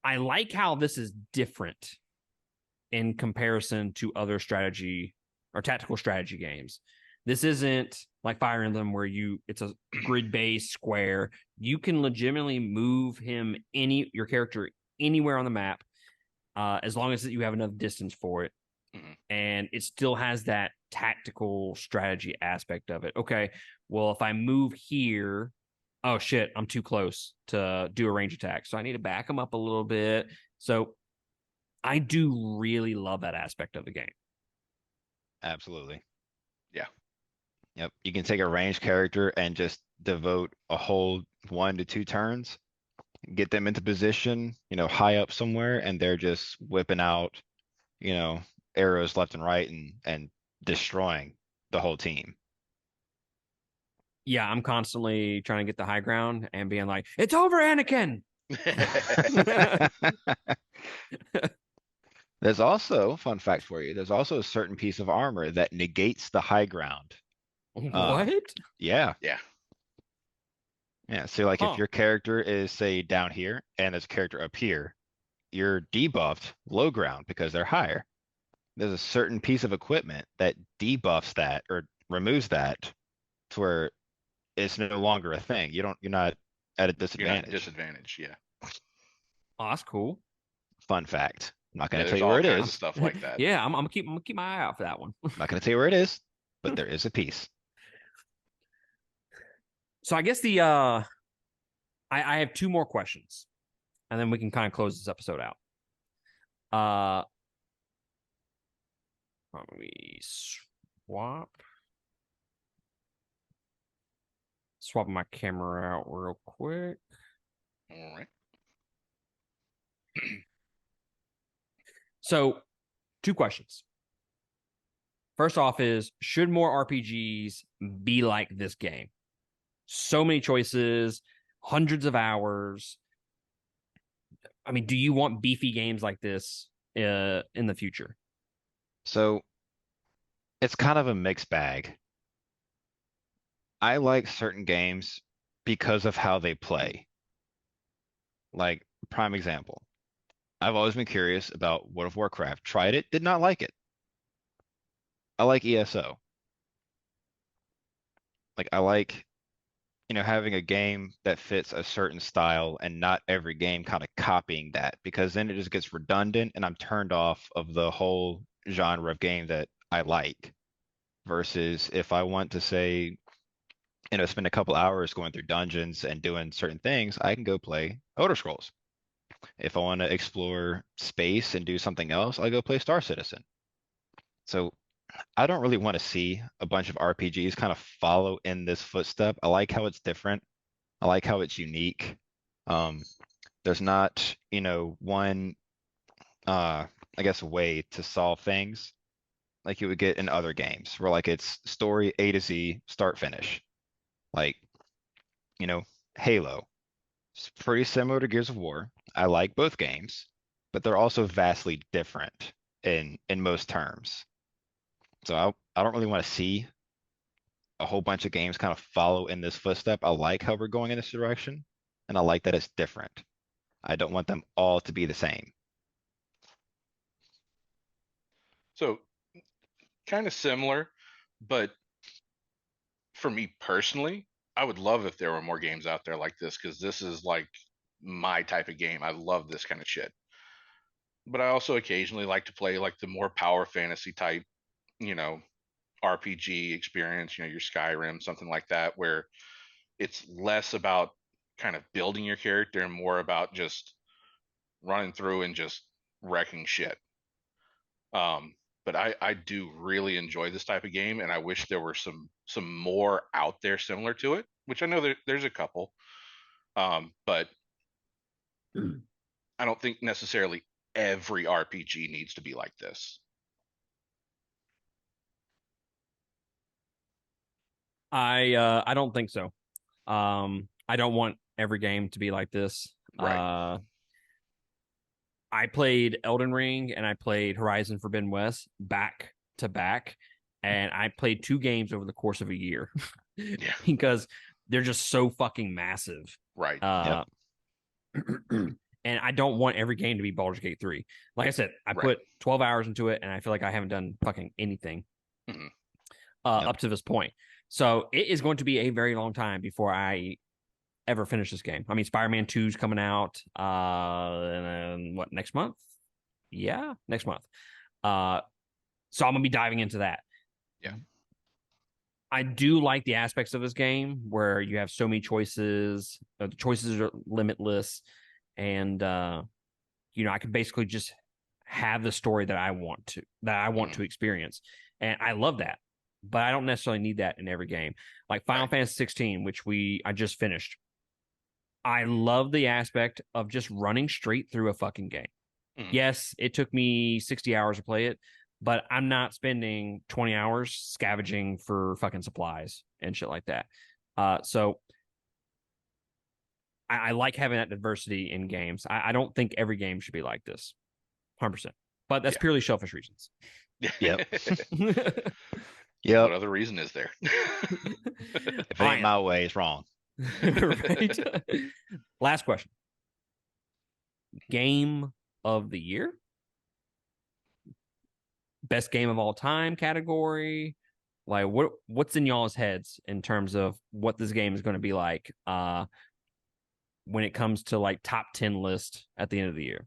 like how this is different in comparison to other strategy or tactical strategy games. This isn't like Fire Emblem where it's a grid-based square. You can legitimately move your character anywhere on the map, as long as you have enough distance for it. Mhm. And it still has that tactical strategy aspect of it. Okay, well, if I move here, oh shit, I'm too close to do a range attack, so I need to back them up a little bit. So I do really love that aspect of the game. Absolutely. Yeah. Yep. You can take a ranged character and just devote a whole 1 to 2 turns, get them into position, high up somewhere, and they're just whipping out, arrows left and right and destroying the whole team. Yeah, I'm constantly trying to get the high ground and being like, "It's over, Anakin." There's also, fun fact for you, there's also a certain piece of armor that negates the high ground. What? Yeah. Yeah. Yeah. So like if your character is say down here and there's a character up here, you're debuffed low ground because they're higher. There's a certain piece of equipment that debuffs that or removes that to where it's no longer a thing. You're not at a You're not disadvantage. disadvantage. Yeah. Oh, that's cool. Fun fact. I'm not going to there's tell you where all it kinds is. of stuff like that. Yeah, I'm gonna keep my eye out for that one. I'm not going to tell you where it is, but there is a piece. So I guess I have 2 more questions, and then we can kind of close this episode out. Let me swap my camera out real quick. All right. So 2 questions. First off is, should more RPGs be like this game? So many choices, hundreds of hours. I mean, do you want beefy games like this in the future? So it's kind of a mixed bag. I like certain games because of how they play. Like, prime example. I've always been curious about World of Warcraft. Tried it, did not like it. I like ESO. Like, I like, having a game that fits a certain style and not every game kind of copying that, because then it just gets redundant and I'm turned off of the whole genre of game that I like. Versus if I want to say, spend a couple hours going through dungeons and doing certain things, I can go play Elder Scrolls. If I want to explore space and do something else, I go play Star Citizen. So I don't really want to see a bunch of RPGs kind of follow in this footstep. I like how it's different. I like how it's unique. Um, there's not, one I guess way to solve things like you would get in other games where like it's story A to Z, start finish. Like, you know, Halo. It's pretty similar to Gears of War. I like both games, but they're also vastly different in most terms. So I don't really want to see a whole bunch of games kind of follow in this footstep. I like how we're going in this direction, and I like that it's different. I don't want them all to be the same. So kind of similar, but for me personally, I would love if there were more games out there like this, because this is like my type of game. I love this kind of shit. But I also occasionally like to play like the more power fantasy type, you know, RPG experience, your Skyrim, something like that, where it's less about kind of building your character and more about just running through and just wrecking shit. Um, but I do really enjoy this type of game, and I wish there were some more out there similar to it, which I know there's a couple. But I don't think necessarily every RPG needs to be like this. I don't think so. I don't want every game to be like this. Right. I played Elden Ring and I played Horizon Forbidden West back to back, and I played 2 games over the course of a year Yeah. because they're just so fucking massive. Right. Uh, and I don't want every game to be Baldur's Gate 3. Like I said, I Right. put 12 hours into it, and I feel like I haven't done fucking anything Mhm. up to this point. So it is going to be a very long time before I ever finish this game. I mean, Spider-Man 2 is coming out and what, next month? Yeah, next month. So I'm gonna be diving into that. Yeah. I do like the aspects of this game where you have so many choices. The choices are limitless, and I can basically just have the story that I want to experience, and I love that. But I don't necessarily need that in every game. Like Final Right. Fantasy 16, which I just finished. I love the aspect of just running straight through a fucking game. Mhm. Yes, it took me 60 hours to play it, but I'm not spending 20 hours scavenging for fucking supplies and shit like that. So I like having that diversity in games. I don't think every game should be like this, 100%. But that's Yeah. purely selfish reasons. Yep. What Yep. other reason is there? If it ain't Ryan. my way, it's wrong. Right. Last question. Game of the year? Best game of all time category? Like what's in y'all's heads in terms of what this game is going to be like when it comes to like top 10 list at the end of the year?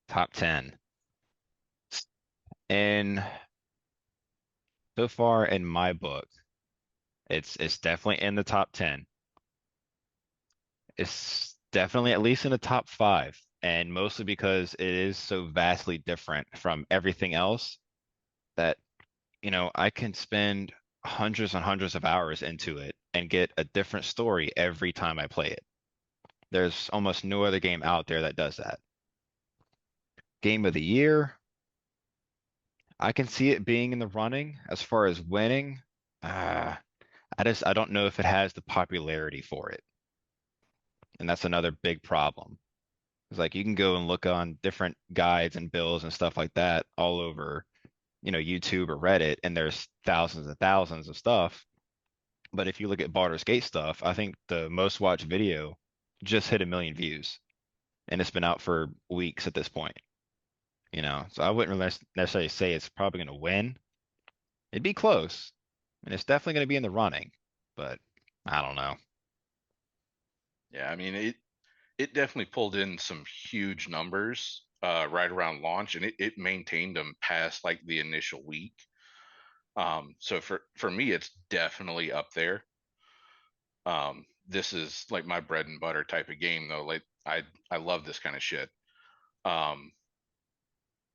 Top 10. And so far in my book, it's definitely in the top 10. It's definitely at least in the top 5, and mostly because it is so vastly different from everything else that, I can spend hundreds and hundreds of hours into it and get a different story every time I play it. There's almost no other game out there that does that. Game of the year, I can see it being in the running as far as winning. I don't know if it has the popularity for it. And that's another big problem. It's like you can go and look on different guides and bills and stuff like that all over, YouTube or Reddit, and there's thousands and thousands of stuff. But if you look at Baldur's Gate stuff, I think the most watched video just hit 1 million views, and it's been out for weeks at this point. So I wouldn't really necessarily say it's probably going to win. It'd be close, and it's definitely going to be in the running, but I don't know. Yeah, I mean it definitely pulled in some huge numbers right around launch, and it maintained them past like the initial week. So for me, it's definitely up there. This is like my bread and butter type of game though. Like I love this kind of shit. Um,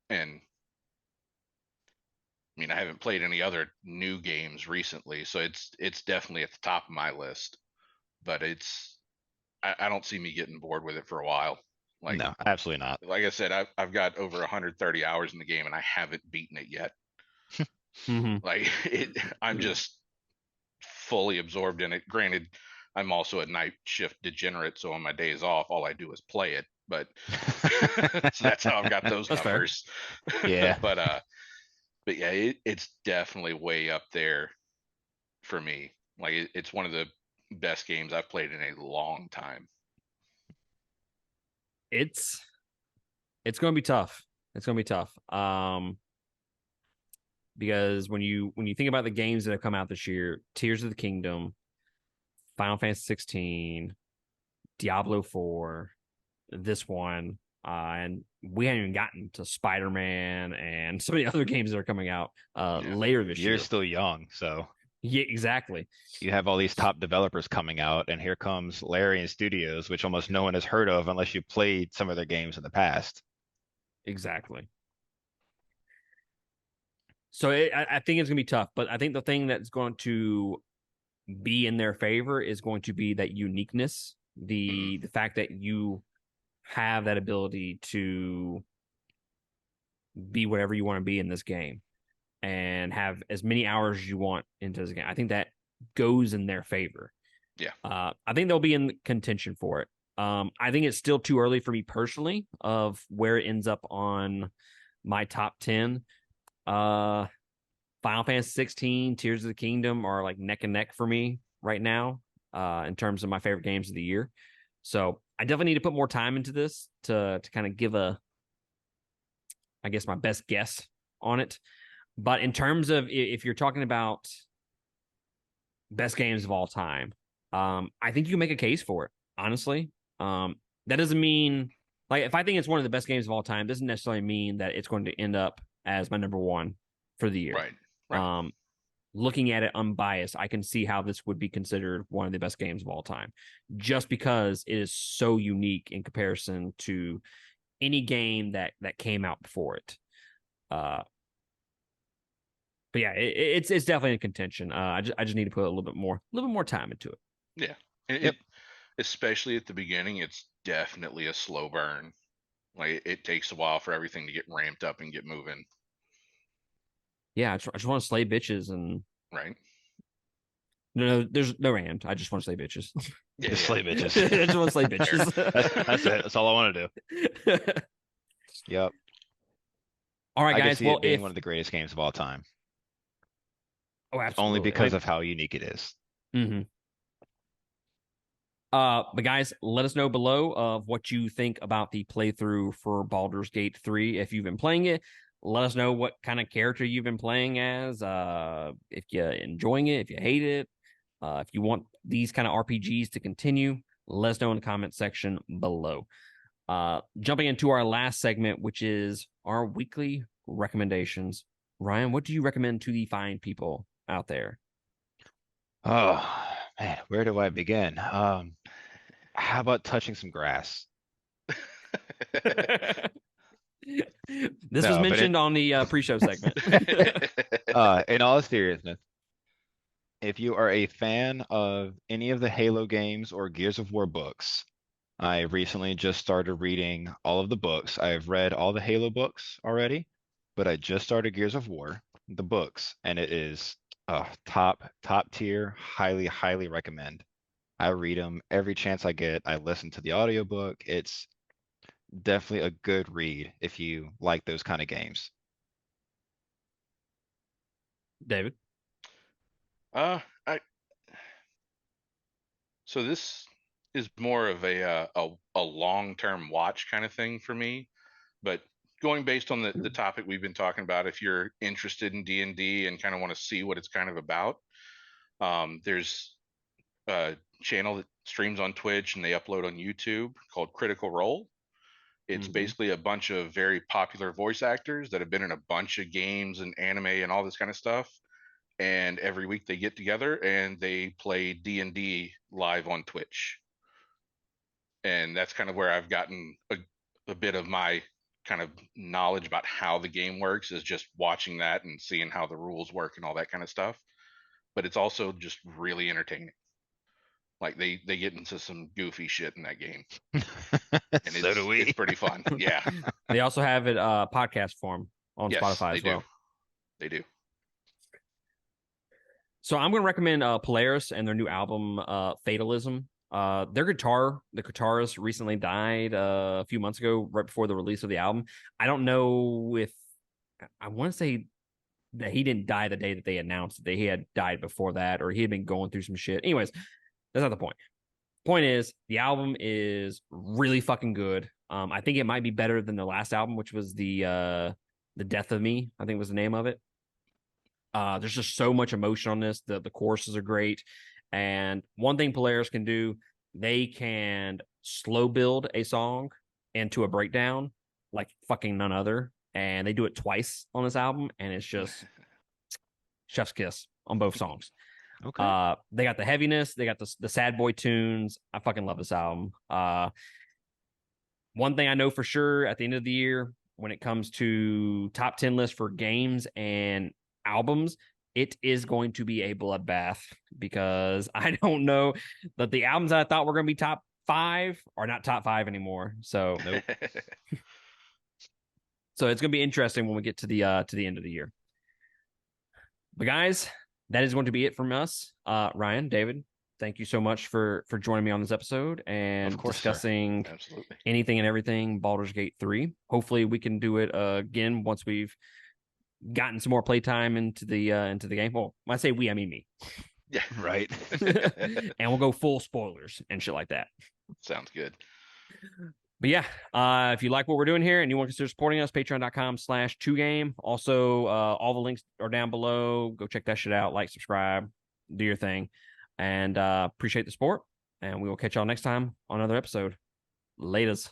and I mean, I haven't played any other new games recently, so it's definitely at the top of my list. But I don't see me getting bored with it for a while. Like No, absolutely not. like I said, I've got over 130 hours in the game and I haven't beaten it yet. Mhm. Like I'm just fully absorbed in it. Granted, I'm also a night shift degenerate, so on my days off, all I do is play it. But so that's how I've got those That's fair. numbers. Yeah. But yeah, it's definitely way up there for me. Like it's one of the best games I've played in a long time. It's going to be tough. It's going to be tough. Because when you think about the games that have come out this year, Tears of the Kingdom, Final Fantasy 16, Diablo 4, this one, and we haven't even gotten to Spider-Man and some of the other games that are coming out Yeah. later this You're year. still young, so Yeah, exactly. you have all these top developers coming out, and here comes Larian Studios, which almost no one has heard of unless you played some of their games in the past. Exactly. So I think it's going to be tough, but I think the thing that's going to be in their favor is going to be that uniqueness, the fact that you have that ability to be whatever you want to be in this game and have as many hours as you want into this game. I think that goes in their favor. Yeah. I think they'll be in contention for it. I think it's still too early for me personally of where it ends up on my top 10. Final Fantasy 16, Tears of the Kingdom are like neck and neck for me right now in terms of my favorite games of the year. So I definitely need to put more time into this to kind of give I guess, my best guess on it. But in terms of if you're talking about best games of all time, I think you can make a case for it, honestly. That doesn't mean, like, if I think it's one of the best games of all time, doesn't necessarily mean that it's going to end up as my number one for the year. Right. Right. Looking at it unbiased, I can see how this would be considered one of the best games of all time, just because it is so unique in comparison to any game that came out before it. But yeah, it's definitely in contention. I just need to put a little bit more time into it. Yeah. And Yep. especially at the beginning, it's definitely a slow burn. Like it takes a while for everything to get ramped up and get moving. Yeah, I just want to slay bitches and Right. no, there's no and. I just want to slay bitches. Yeah. Just slay bitches. I just want to slay bitches. That's it. That's all I want to do. Yep. All right, I can guys. see Well, it being one of the greatest games of all time, only absolutely. because of how unique it is. Mm-hmm. But guys, let us know below of what you think about the playthrough for Baldur's Gate 3. If you've been playing it, let us know what kind of character you've been playing as. If you're enjoying it, if you hate it, if you want these kind of RPGs to continue, let us know in the comment section below. Jumping into our last segment, which is our weekly recommendations. Ryan, what do you recommend to the fine people out there? Oh man, where do I begin? How about touching some grass? This was No, but mentioned on the pre-show segment. in all seriousness, if you are a fan of any of the Halo games or Gears of War books, I recently just started reading all of the books. I've read all the Halo books already, but I just started Gears of War, the books, and it is top tier. Highly recommend. I read them every chance I get. I listen to the audiobook. It's definitely a good read if you like those kind of games. David. I so this is more of a long-term watch kind of thing for me, but going based on the topic we've been talking about, if you're interested in D&D and kind of want to see what it's kind of about, there's a channel that streams on Twitch and they upload on YouTube called Critical Role. It's basically a bunch of very popular voice actors that have been in a bunch of games and anime and all this kind of stuff. and every week they get together and they play D&D live on Twitch. And that's kind of where I've gotten a bit of my kind of knowledge about how the game works, is just watching that and seeing how the rules work and all that kind of stuff. But it's also just really entertaining. Like they get into some goofy shit in that game. And So do we. It's pretty fun. Yeah. They also have it podcast form on Yes, Spotify they as well. do. They do. So I'm going to recommend Polaris and their new album, Fatalism. The guitarist recently died a few months ago, right before the release of the album. I don't know if, I want to say that he didn't die the day that they announced that he had died before that, or he had been going through some shit. Anyways, that's not the point. Point is, the album is really fucking good. I think it might be better than the last album, which was the Death of Me, I think was the name of it. There's just so much emotion on this. The choruses are great. And one thing Polaris can do, they can slow build a song into a breakdown like fucking none other. And they do it twice on this album, and it's just chef's kiss on both songs. Okay. They got the heaviness, they got the sad boy tunes. I fucking love this album. One thing I know for sure at the end of the year, when it comes to top 10 lists for games and albums, it is going to be a bloodbath, because I don't know that the albums that I thought were going to be top 5 are not top 5 anymore. So Nope. so it's going to be interesting when we get to the end of the year. But guys, that is going to be it from us. Ryan, David, thank you so much for joining me on this episode and Of course, discussing Absolutely. anything and everything Baldur's Gate 3. Hopefully we can do it again once we've gotten some more playtime into the game. Well, when I say we, I mean me. Yeah. Right. And we'll go full spoilers and shit like that. Sounds good. But yeah, if you like what we're doing here and you want to consider supporting us, patreon.com/2game. Also, all the links are down below. Go check that shit out. Like, subscribe, do your thing. And appreciate the support. And we will catch y'all next time on another episode. Laters.